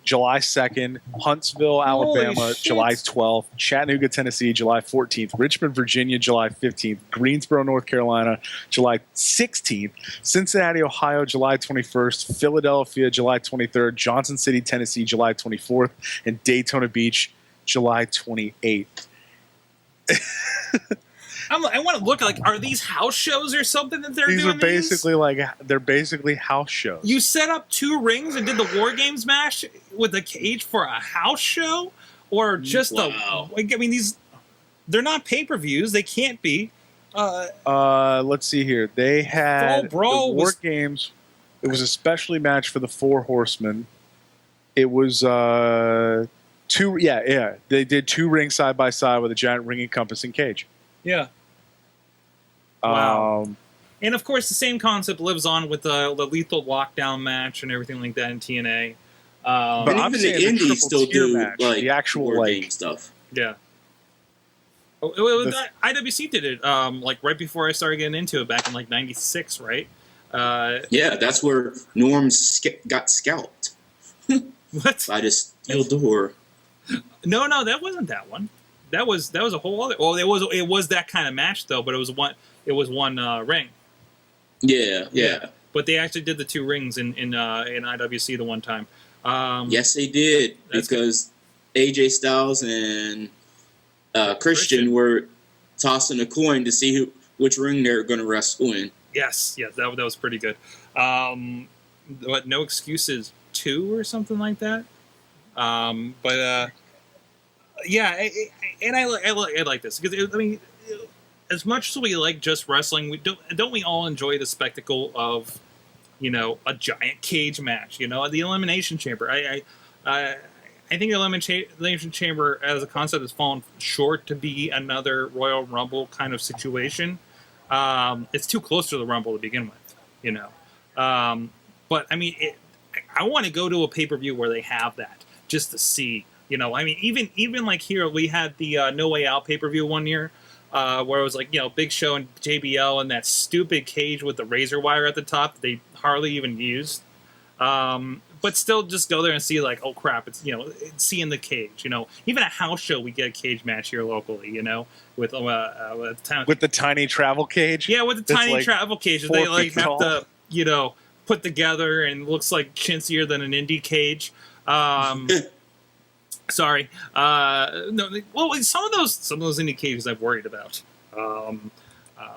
July 2nd, Huntsville, Alabama, July 12th, Chattanooga, Tennessee, July 14th, Richmond, Virginia, July 15th, Greensboro, North Carolina, July 16th, Cincinnati, Ohio, July 21st, Philadelphia, July 23rd, Johnson City, Tennessee, July 24th, and Daytona Beach, July 28th. I want to look like, are these house shows or something that they're doing? These are basically they're basically house shows. You set up 2 rings and did the War Games match with a cage for a house show, or just they're not pay-per-views. They can't be. Let's see here. They had Brawl the War Games. It was a specialty match for the Four Horsemen. It was 2. Yeah. They did 2 rings side by side with a giant ring encompassing cage. Yeah. Wow. And of course, the same concept lives on with the Lethal Lockdown match and everything like that in TNA. But even the indies still do match, like the actual War Game stuff. Yeah. IWC did it like right before I started getting into it back in like '96, right? Yeah, that's where Norm got scalped. What? By the steel door. No, that wasn't that one. That was a whole other. Well, it was that kind of match though, but it was one ring. Yeah. But they actually did the 2 rings in IWC the one time. Yes, they did, because AJ Styles and Christian were tossing a coin to see which ring they're going to wrestle in. Yes, that was pretty good. What, No Excuses 2 or something like that. Yeah, and I like this because as much as we like just wrestling, don't we all enjoy the spectacle of a giant cage match? The Elimination Chamber. I think the Elimination Chamber as a concept has fallen short to be another Royal Rumble kind of situation. It's too close to the Rumble to begin with, But I want to go to a pay-per-view where they have that just to see. Even like here, we had the No Way Out pay-per-view one year where it was like, Big Show and JBL and that stupid cage with the razor wire at the top that they hardly even used. But still just go there and see like, oh crap, it's, seeing the cage, Even a house show, we get a cage match here locally, with the tiny travel cage. Yeah, with the tiny travel cage. They like have to, put together and looks like chintzier than an indie cage. Sorry. No. Well, some of those indicators I've worried about.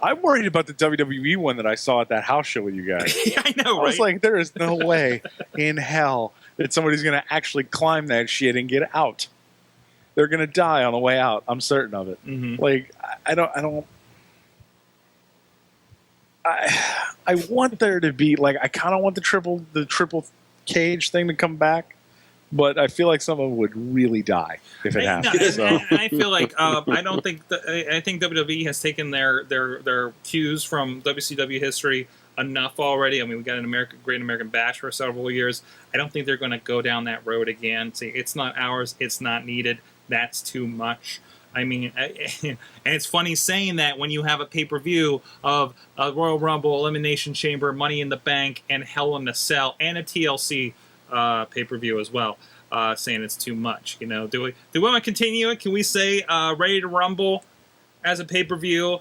I'm worried about the WWE one that I saw at that house show with you guys. Yeah, I know, I was right? like, there is no way in hell that somebody's going to actually climb that shit and get out. They're going to die on the way out. I'm certain of it. Mm-hmm. Like, I want there to be, like, I kind of want the triple cage thing to come back, but I feel like someone would really die if it happens. And I feel like I don't think I think WWE has taken their cues from WCW history enough already. I mean, we got an Great American Bash for several years. I don't think they're going to go down that road again. See, it's not ours. It's not needed. That's too much. I mean, and it's funny saying that when you have a pay-per-view of a Royal Rumble, Elimination Chamber, Money in the Bank, and Hell in a Cell, and a TLC pay-per-view as well, saying it's too much. You know, do we want to continue it? Can we say Ready to Rumble as a pay-per-view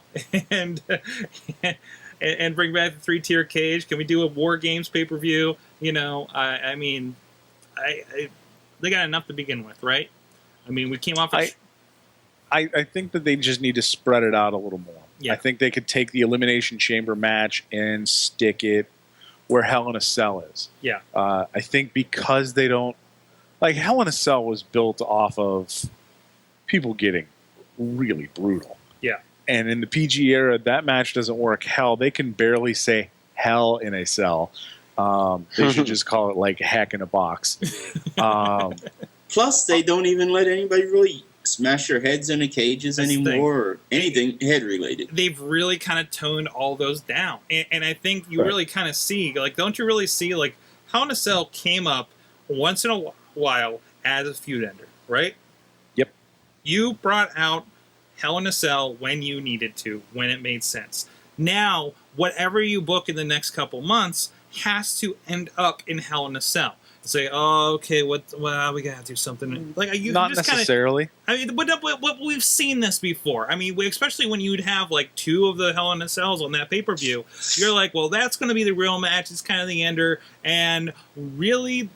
and bring back the 3-tier cage? Can we do a War Games pay-per-view? You know, I mean, they got enough to begin with, right? I mean, we came off. I think that they just need to spread it out a little more. Yeah. I think they could take the Elimination Chamber match and stick it where Hell in a Cell is. Yeah. I think because they don't... Like, Hell in a Cell was built off of people getting really brutal. Yeah. And in the PG era, that match doesn't work. Hell, they can barely say Hell in a Cell. They should just call it, like, Heck in a Box. Plus, they don't even let anybody really smash their heads into cages anymore or anything head-related. They've really kind of toned all those down. And I think you really kind of see, like, don't you really see, like, Hell in a Cell came up once in a while as a feud ender, right? Yep. You brought out Hell in a Cell when you needed to, when it made sense. Now, whatever you book in the next couple months has to end up in Hell in a Cell. Say, oh, okay, we gotta do something. Like, you Not just necessarily. I mean, but we've seen this before. I mean, especially when you'd have like 2 of the Hell in a Cells on that pay-per-view, you're like, well, that's going to be the real match. It's kind of the ender, and really,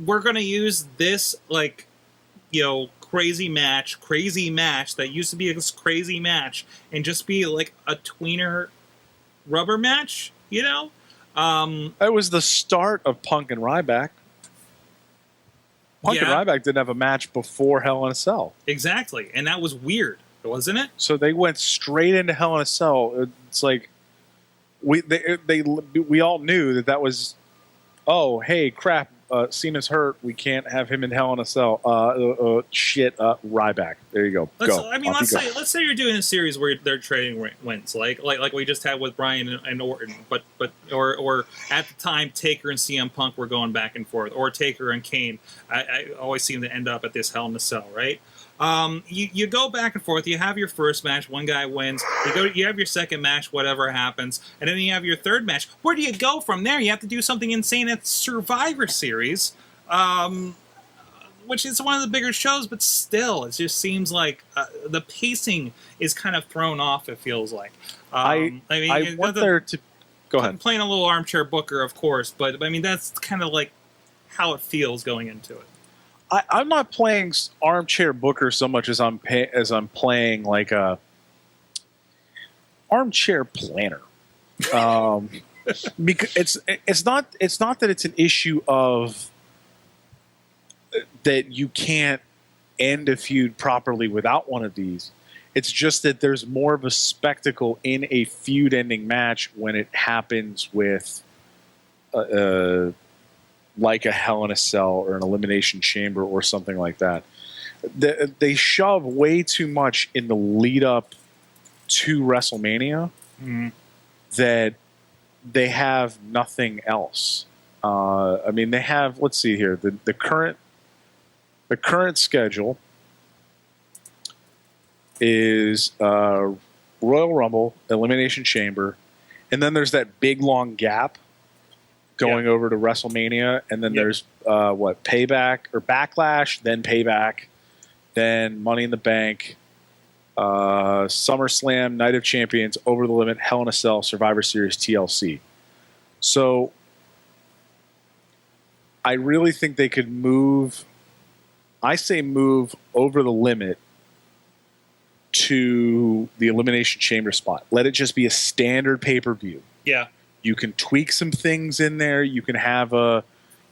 we're going to use this, like, you know, crazy match that used to be a crazy match and just be like a tweener rubber match, you know. It was the start of Punk and Ryback. Punk and Ryback didn't have a match before Hell in a Cell. Exactly, and that was weird, wasn't it? So they went straight into Hell in a Cell. It's like we all knew that was, oh, hey, crap, Cena's hurt. We can't have him in Hell in a Cell. Ryback. There you go. Let's say you're doing a series where they're trading wins, like we just had with Bryan and Orton, but or at the time Taker and CM Punk were going back and forth, or Taker and Kane. I always seem to end up at this Hell in a Cell, right? You go back and forth. You have your first match, one guy wins. You have your second match, whatever happens, and then you have your third match. Where do you go from there? You have to do something insane at Survivor Series, which is one of the bigger shows, but still, it just seems like the pacing is kind of thrown off. It feels like. I want there to go ahead. I'm playing a little armchair booker, of course, but I mean that's kind of like how it feels going into it. I'm not playing armchair booker so much as I'm playing like a armchair planner. Because it's not that it's an issue of that you can't end a feud properly without one of these. It's just that there's more of a spectacle in a feud-ending match when it happens with like a Hell in a Cell or an Elimination Chamber or something like that. They shove way too much in the lead up to WrestleMania that they have nothing else. I mean, they have, let's see here, the current schedule is Royal Rumble, Elimination Chamber, and then there's that big long gap going over to WrestleMania, and then there's Payback or Backlash, then Payback, then Money in the Bank, SummerSlam, Night of Champions, Over the Limit, Hell in a Cell, Survivor Series, TLC. So I really think they could move. I say move over the limit to the Elimination Chamber spot. Let it just be a standard pay-per-view. Yeah. You can tweak some things in there. You can have a,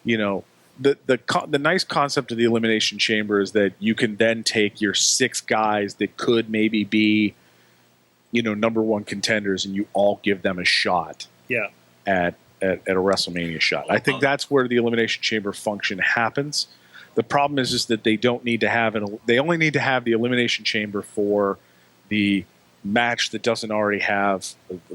the nice concept of the Elimination Chamber is that you can then take your 6 guys that could maybe be, number 1 contenders, and you all give them a shot. Yeah. At a WrestleMania shot. I think that's where the Elimination Chamber function happens. The problem is that they don't need to have they only need to have the Elimination Chamber for the match that doesn't already have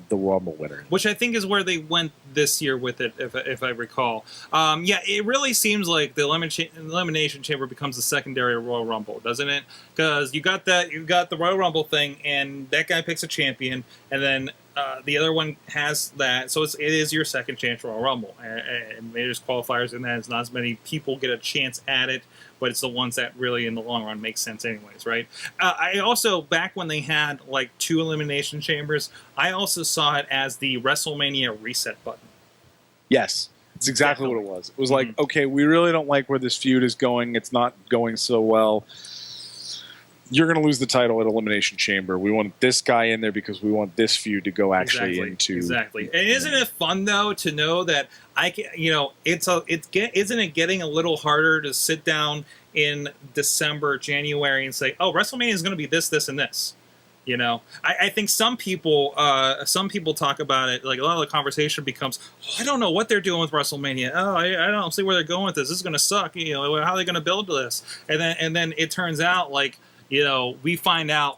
the Rumble winner. Which I think is where they went this year with it, if I recall. It really seems like the Elimination Chamber becomes the secondary Royal Rumble, doesn't it? Because you got the Royal Rumble thing, and that guy picks a champion, and then the other one has that, so it is your second chance Royal Rumble. And there's qualifiers in that. It's not as many people get a chance at it, but it's the ones that really, in the long run, make sense anyways, right? I also, back when they had like 2 Elimination Chambers, I also saw it as the WrestleMania reset button. Yes, it's exactly what it was. It was like, okay, we really don't like where this feud is going. It's not going so well. You're going to lose the title at Elimination Chamber. We want this guy in there because we want this feud to go actually into... Exactly. And isn't it fun, though, to know that isn't it getting a little harder to sit down in December, January, and say, oh, WrestleMania is going to be this, this, and this? I think some people talk about it, like a lot of the conversation becomes, I don't know what they're doing with WrestleMania. Oh, I don't see where they're going with this. This is going to suck. How are they going to build to this? And then it turns out like, we find out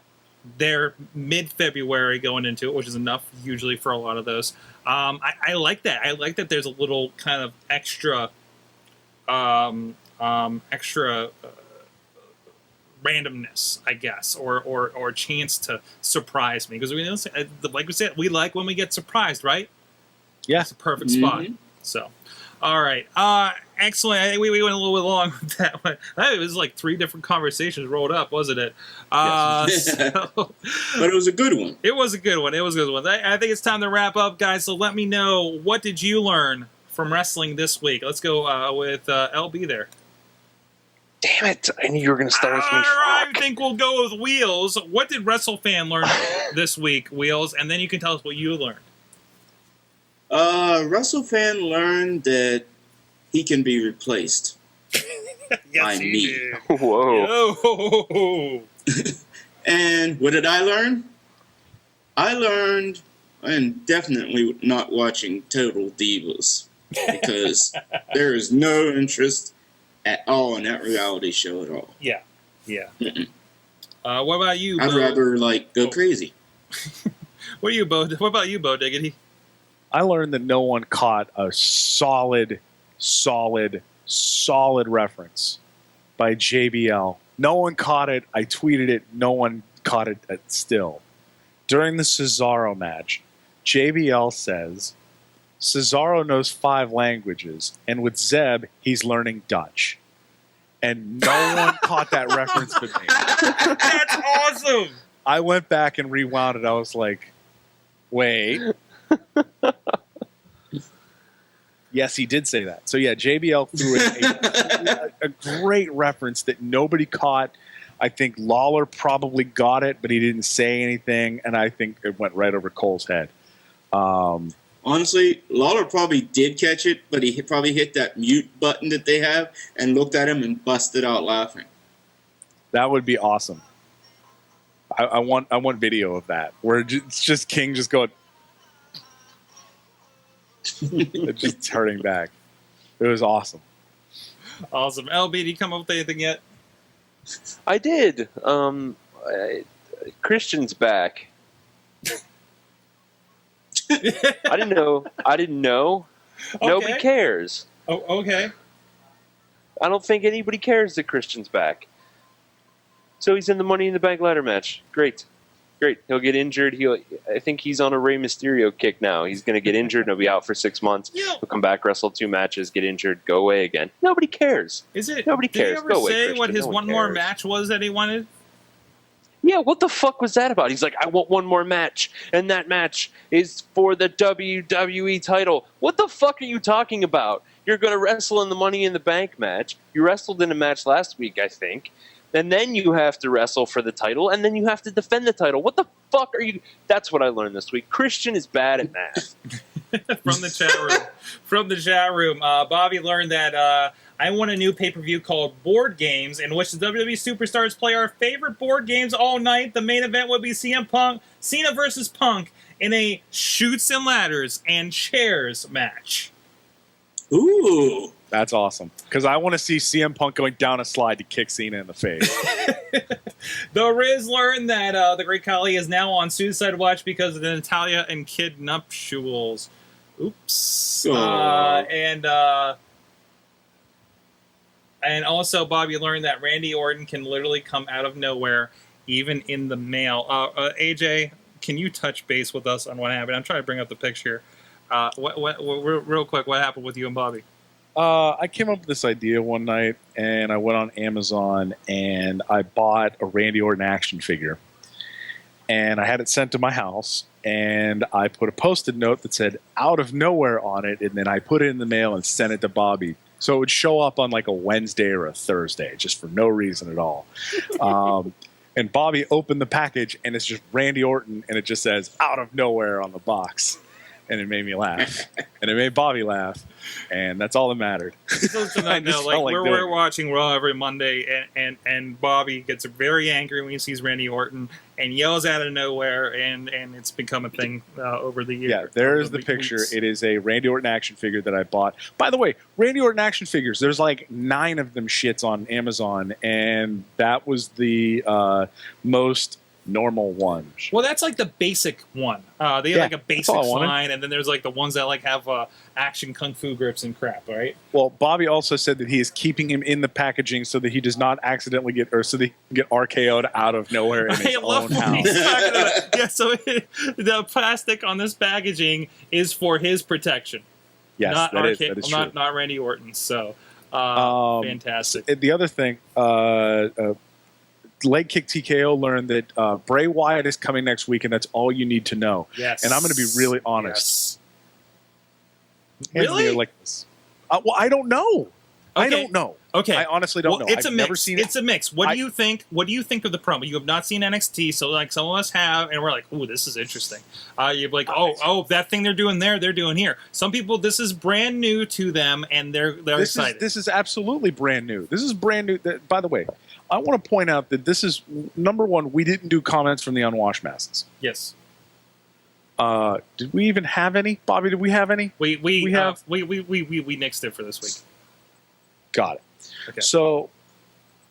they're mid-February going into it, which is enough usually for a lot of those. I like that. I like that there's a little kind of extra randomness, I guess, or chance to surprise me. Because like we said, we like when we get surprised, right? Yeah. It's a perfect spot. So, all right. Excellent. We went a little bit long with that one. It was like 3 different conversations rolled up, wasn't it? But it was a good one. It was a good one. I think it's time to wrap up, guys. So let me know, what did you learn from wrestling this week? Let's go with LB there. Damn it. I knew you were going to start with me. I think we'll go with Wheels. What did WrestleFan learn this week, Wheels? And then you can tell us what you learned. WrestleFan learned that he can be replaced by me. Did. Whoa. And what did I learn? I learned, and definitely not watching Total Divas, because there is no interest at all in that reality show at all. Yeah. What about you, Bo? I'd rather go crazy. What about you, Bo Diggity? I learned that no one caught a solid reference by JBL. No one caught it. I tweeted it. No one caught it still. During the Cesaro match, JBL says, Cesaro knows 5 languages, and with Zeb, he's learning Dutch. And no one caught that reference but me. That's awesome! I went back and rewound it. I was like, wait. Yes, he did say that. So yeah, JBL threw in a great reference that nobody caught. I think Lawler probably got it, but he didn't say anything, and I think it went right over Cole's head. Honestly, Lawler probably did catch it, but he probably hit that mute button that they have and looked at him and busted out laughing. That would be awesome. I want video of that where it's just King just going. Just turning back. It was awesome. Awesome. LB, did you come up with anything yet? I did. Christian's back. I didn't know. Okay. Nobody cares. Oh, okay. I don't think anybody cares that Christian's back. So he's in the Money in the Bank ladder match. Great. He'll get injured. I think he's on a Rey Mysterio kick now. He's going to get injured and he'll be out for 6 months. Yeah. He'll come back, wrestle 2 matches, get injured, go away again. Nobody cares. Nobody cares. Did he ever say what his one more match was that he wanted? Yeah, what the fuck was that about? He's like, I want one more match, and that match is for the WWE title. What the fuck are you talking about? You're going to wrestle in the Money in the Bank match. You wrestled in a match last week, I think. And then you have to wrestle for the title, and then you have to defend the title. What the fuck are you... That's what I learned this week. Christian is bad at math. From the chat room. From the chat room. Bobby learned that I won a new pay-per-view called Board Games, in which the WWE superstars play our favorite board games all night. The main event would be Cena versus Punk in a Chutes and Ladders and Chairs match. Ooh. That's awesome. Because I want to see CM Punk going down a slide to kick Cena in the face. The Riz learned that the Great Khali is now on suicide watch because of the Natalia and Kid nuptials. Oops. And also, Bobby learned that Randy Orton can literally come out of nowhere, even in the mail. AJ, can you touch base with us on what happened? I'm trying to bring up the picture. Real quick, what happened with you and Bobby? I came up with this idea one night, and I went on Amazon, and I bought a Randy Orton action figure. And I had it sent to my house, and I put a Post-it note that said, out of nowhere on it, and then I put it in the mail and sent it to Bobby. So it would show up on like a Wednesday or a Thursday, just for no reason at all. And Bobby opened the package, and it's just Randy Orton, and it just says, out of nowhere on the box. And it made me laugh. And it made Bobby laugh. And that's all that mattered. We're watching Raw every Monday, and Bobby gets very angry when he sees Randy Orton and yells out of nowhere, and it's become a thing over the years. Yeah, there's the picture. Weeks. It is a Randy Orton action figure that I bought. By the way, Randy Orton action figures, there's like 9 of them shits on Amazon, and that was the most normal one. Well, that's like the basic one. They have like a basic line, and then there's like the ones that like have action kung fu grips and crap, right? Well, Bobby also said that he is keeping him in the packaging so that he does not accidentally get RKO'd out of nowhere in his own house. Yeah, so the plastic on this packaging is for his protection. Yes, that is true. Not Randy Orton. So fantastic. The other thing, Leg Kick TKO learned that Bray Wyatt is coming next week, and that's all you need to know. Yes. And I'm going to be really honest. Yes. Really? Like this. Well, I don't know. Okay. I don't know. Okay. I honestly don't know. It's I've a mix. never seen it. It's a mix. What do you think? What do you think of the promo? You have not seen NXT, so like some of us have, and we're like, "Ooh, this is interesting." You're like, "Oh, that thing they're doing there, they're doing here." Some people, this is brand new to them, and they're excited. This is absolutely brand new. This is brand new. By the way, I want to point out that this is number one. We didn't do comments from the unwashed masses. Yes. Did we even have any, Bobby? Did we have any? We nixed it for this week. Got it. Okay. So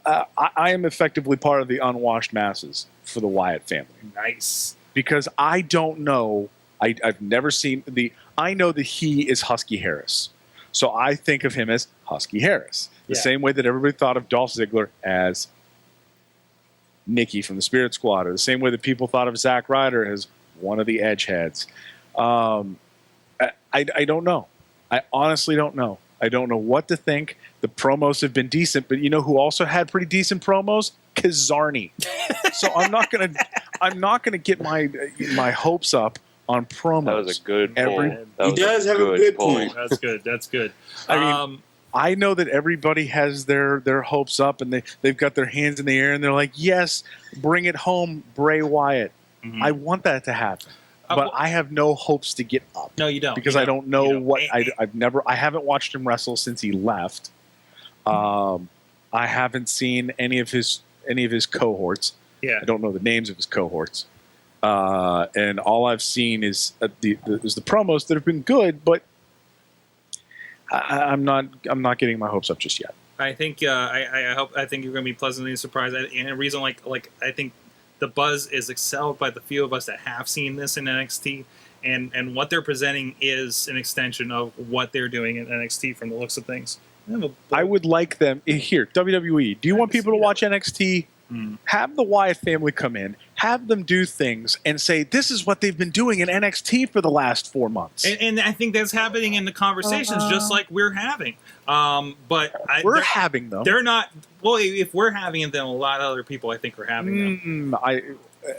I am effectively part of the unwashed masses for the Wyatt family. Nice. Because I don't know. I've never seen the. I know that he is Husky Harris, so I think of him as Husky Harris. The same way that everybody thought of Dolph Ziggler as Nikki from the Spirit Squad, or the same way that people thought of Zack Ryder as one of the Edgeheads. I don't know. I honestly don't know. I don't know what to think. The promos have been decent, but you know who also had pretty decent promos? Kazarni. So I'm not gonna get my hopes up on promos. That was a good point. He does have a good point. That's good. I mean, I know that everybody has their hopes up, and they've got their hands in the air, and they're like, yes, bring it home, Bray Wyatt. Mm-hmm. I want that to happen. But I have no hopes to get up. No, you don't. Because I don't know what I haven't watched him wrestle since he left. I haven't seen any of his cohorts. Yeah. I don't know the names of his cohorts. And all I've seen is the promos that have been good, but I'm not getting my hopes up just yet. I think I think you're going to be pleasantly surprised. And a reason like I think the buzz is excelled by the few of us that have seen this in NXT, and what they're presenting is an extension of what they're doing in NXT from the looks of things. I would like them here, WWE. Do you want people to watch NXT? Have the Wyatt family come in. have them do things and say, this is what they've been doing in NXT for the last 4 months. And I think that's happening in the conversations, just like we're having. We're having them. They're not. Well, if we're having it, then a lot of other people, I think, are having them.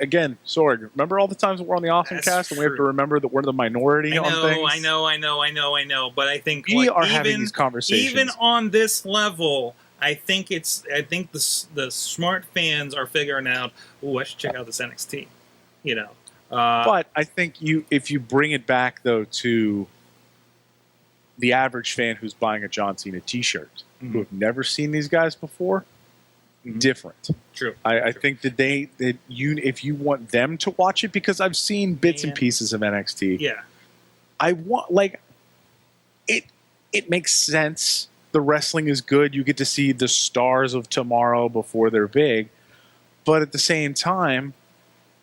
Again, Sorg, remember all the times that we're on the Awesome That's Cast and we have to true. remember that we're the minority on things? I know. But I think We are having these conversations. Even on this level, I think the smart fans are figuring out, oh, I should check out this NXT. You know. But I think if you bring it back, though, to the average fan who's buying a John Cena T-shirt, who have never seen these guys before, different. True. I think that if you want them to watch it, because I've seen bits and pieces of NXT. Yeah. I want, it makes sense. The wrestling is good. You get to see the stars of tomorrow before they're big. But at the same time,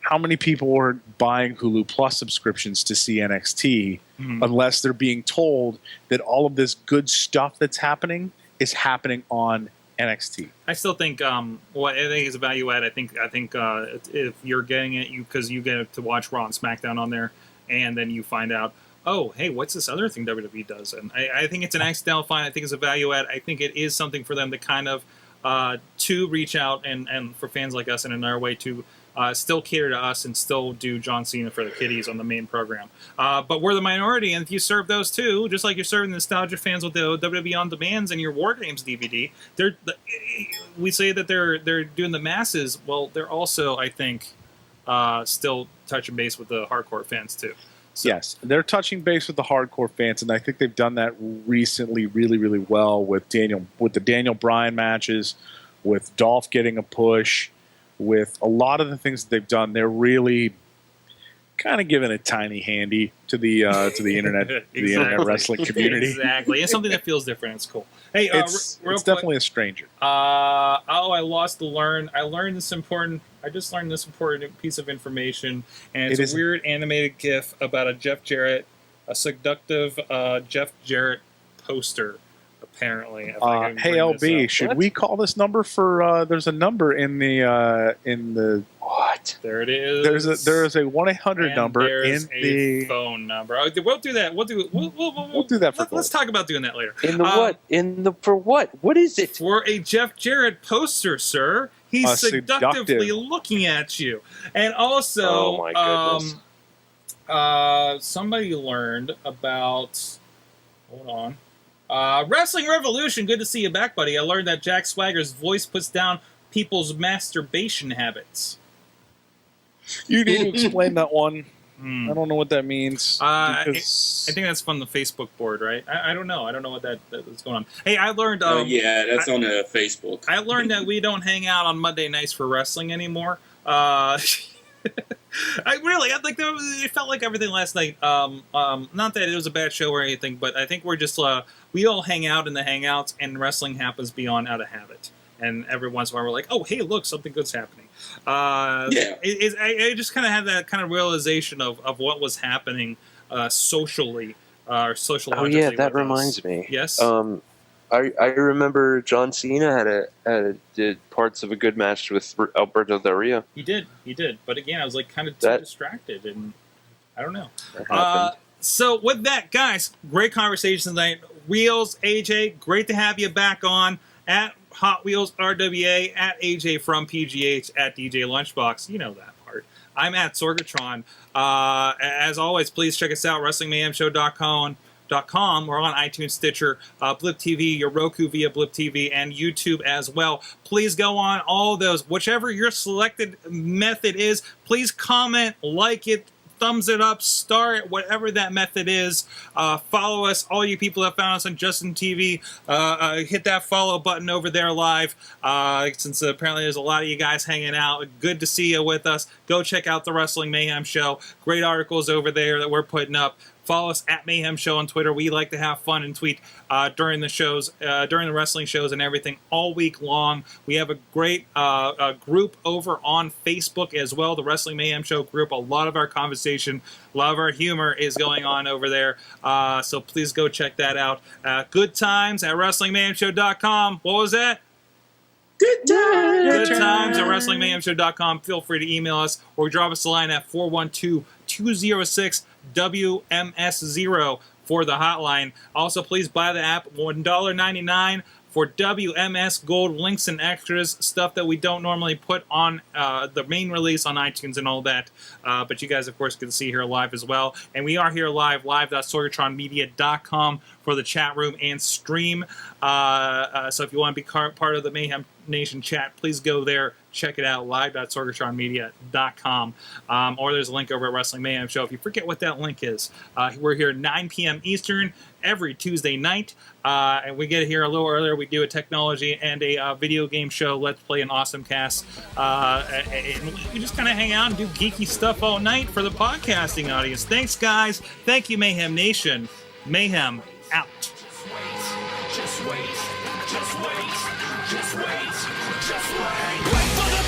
how many people are buying Hulu Plus subscriptions to see NXT unless they're being told that all of this good stuff that's happening is happening on NXT? I still think I think it's a value add. I think if you're getting it, because you get to watch Raw and SmackDown on there, and then you find out, oh, hey, what's this other thing WWE does? And I think it's an accidental find. I think it's a value add. I think it is something for them to kind of to reach out and for fans like us in another way to still cater to us and still do John Cena for the kiddies on the main program. But we're the minority, and if you serve those too, just like you're serving the nostalgia fans with the WWE On Demands and your War Games DVD, we say that they're doing the masses. Well, they're also, I think, still touching base with the hardcore fans too. So. Yes, they're touching base with the hardcore fans, and I think they've done that recently really, really well with the Daniel Bryan matches, with Dolph getting a push, with a lot of the things that they've done. They're really kind of giving a tiny handy to the internet, Exactly. the internet wrestling community. Exactly, it's something that feels different. It's cool. Hey, it's definitely a stranger. I lost the learn. I just learned this important piece of information, and it's a weird animated GIF about a seductive Jeff Jarrett poster. Apparently, hey LB, should we call this number for? There's a number in the what? There it is. There is a 1-800 number in the phone number. We'll do that. We'll do that for. Let's talk about doing that later. In the what? For what? What is it? For a Jeff Jarrett poster, sir. He's seductively looking at you, and also, oh my goodness. Somebody learned about. Hold on. Wrestling Revolution, good to see you back, buddy. I learned that Jack Swagger's voice puts down people's masturbation habits. You need to explain that one. I don't know what that means. I think that's from the Facebook board, right? I don't know. I don't know what that's going on. Hey, I learned... yeah, that's on the Facebook. I learned that we don't hang out on Monday nights for wrestling anymore. It felt like everything last night. Not that it was a bad show or anything, but I think we're just we all hang out in the hangouts, and wrestling happens beyond out of habit. And every once in a while, we're like, "Oh, hey, look, something good's happening." I just kind of had that kind of realization of what was happening socially, or sociologically. Oh yeah, that reminds me. Yes. I remember John Cena did parts of a good match with Alberto Del Rio. He did. But again, I was like kind of too distracted, and I don't know. So with that, guys, great conversation tonight. Wheels, AJ, great to have you back on at Hotwheelz RWA, at AJ from PGH, at DJ Lunchbox. You know that part. I'm at Sorgatron. As always, please check us out, WrestlingMayhemShow.com. We're on iTunes, Stitcher, Blip TV, your Roku via Blip TV, and YouTube as well. Please go on all those. Whichever your selected method is, please comment, like it, thumbs it up, star it, whatever that method is. Follow us, all you people that found us on Justin TV. Hit that follow button over there live. Since apparently there's a lot of you guys hanging out. Good to see you with us. Go check out the Wrestling Mayhem Show. Great articles over there that we're putting up. Follow us at Mayhem Show on Twitter. We like to have fun and tweet during the shows, during the wrestling shows and everything all week long. We have a great group over on Facebook as well, the Wrestling Mayhem Show group. A lot of our conversation, a lot of our humor is going on over there. So please go check that out. Good times at WrestlingMayhemShow.com. What was that? Good times. Good times at WrestlingMayhemShow.com. Feel free to email us or drop us a line at 412-206-WMS0 for the hotline. Also, please buy the app, $1.99 for WMS Gold, links and extras, stuff that we don't normally put on the main release on iTunes and all that. But you guys, of course, can see here live as well. And we are here live, live.sorgatronmedia.com for the chat room and stream. So if you want to be part of the Mayhem Nation chat, please go there. Check it out, live.sorgatronmedia.com. Or there's a link over at Wrestling Mayhem Show. If you forget what that link is, we're here 9 p.m. Eastern every Tuesday night. And we get here a little earlier. We do a technology and a video game show, Let's Play an Awesome Cast. And we just kind of hang out and do geeky stuff all night for the podcasting audience. Thanks, guys. Thank you, Mayhem Nation. Mayhem out. Just wait, just wait, just wait, just wait. Wait for the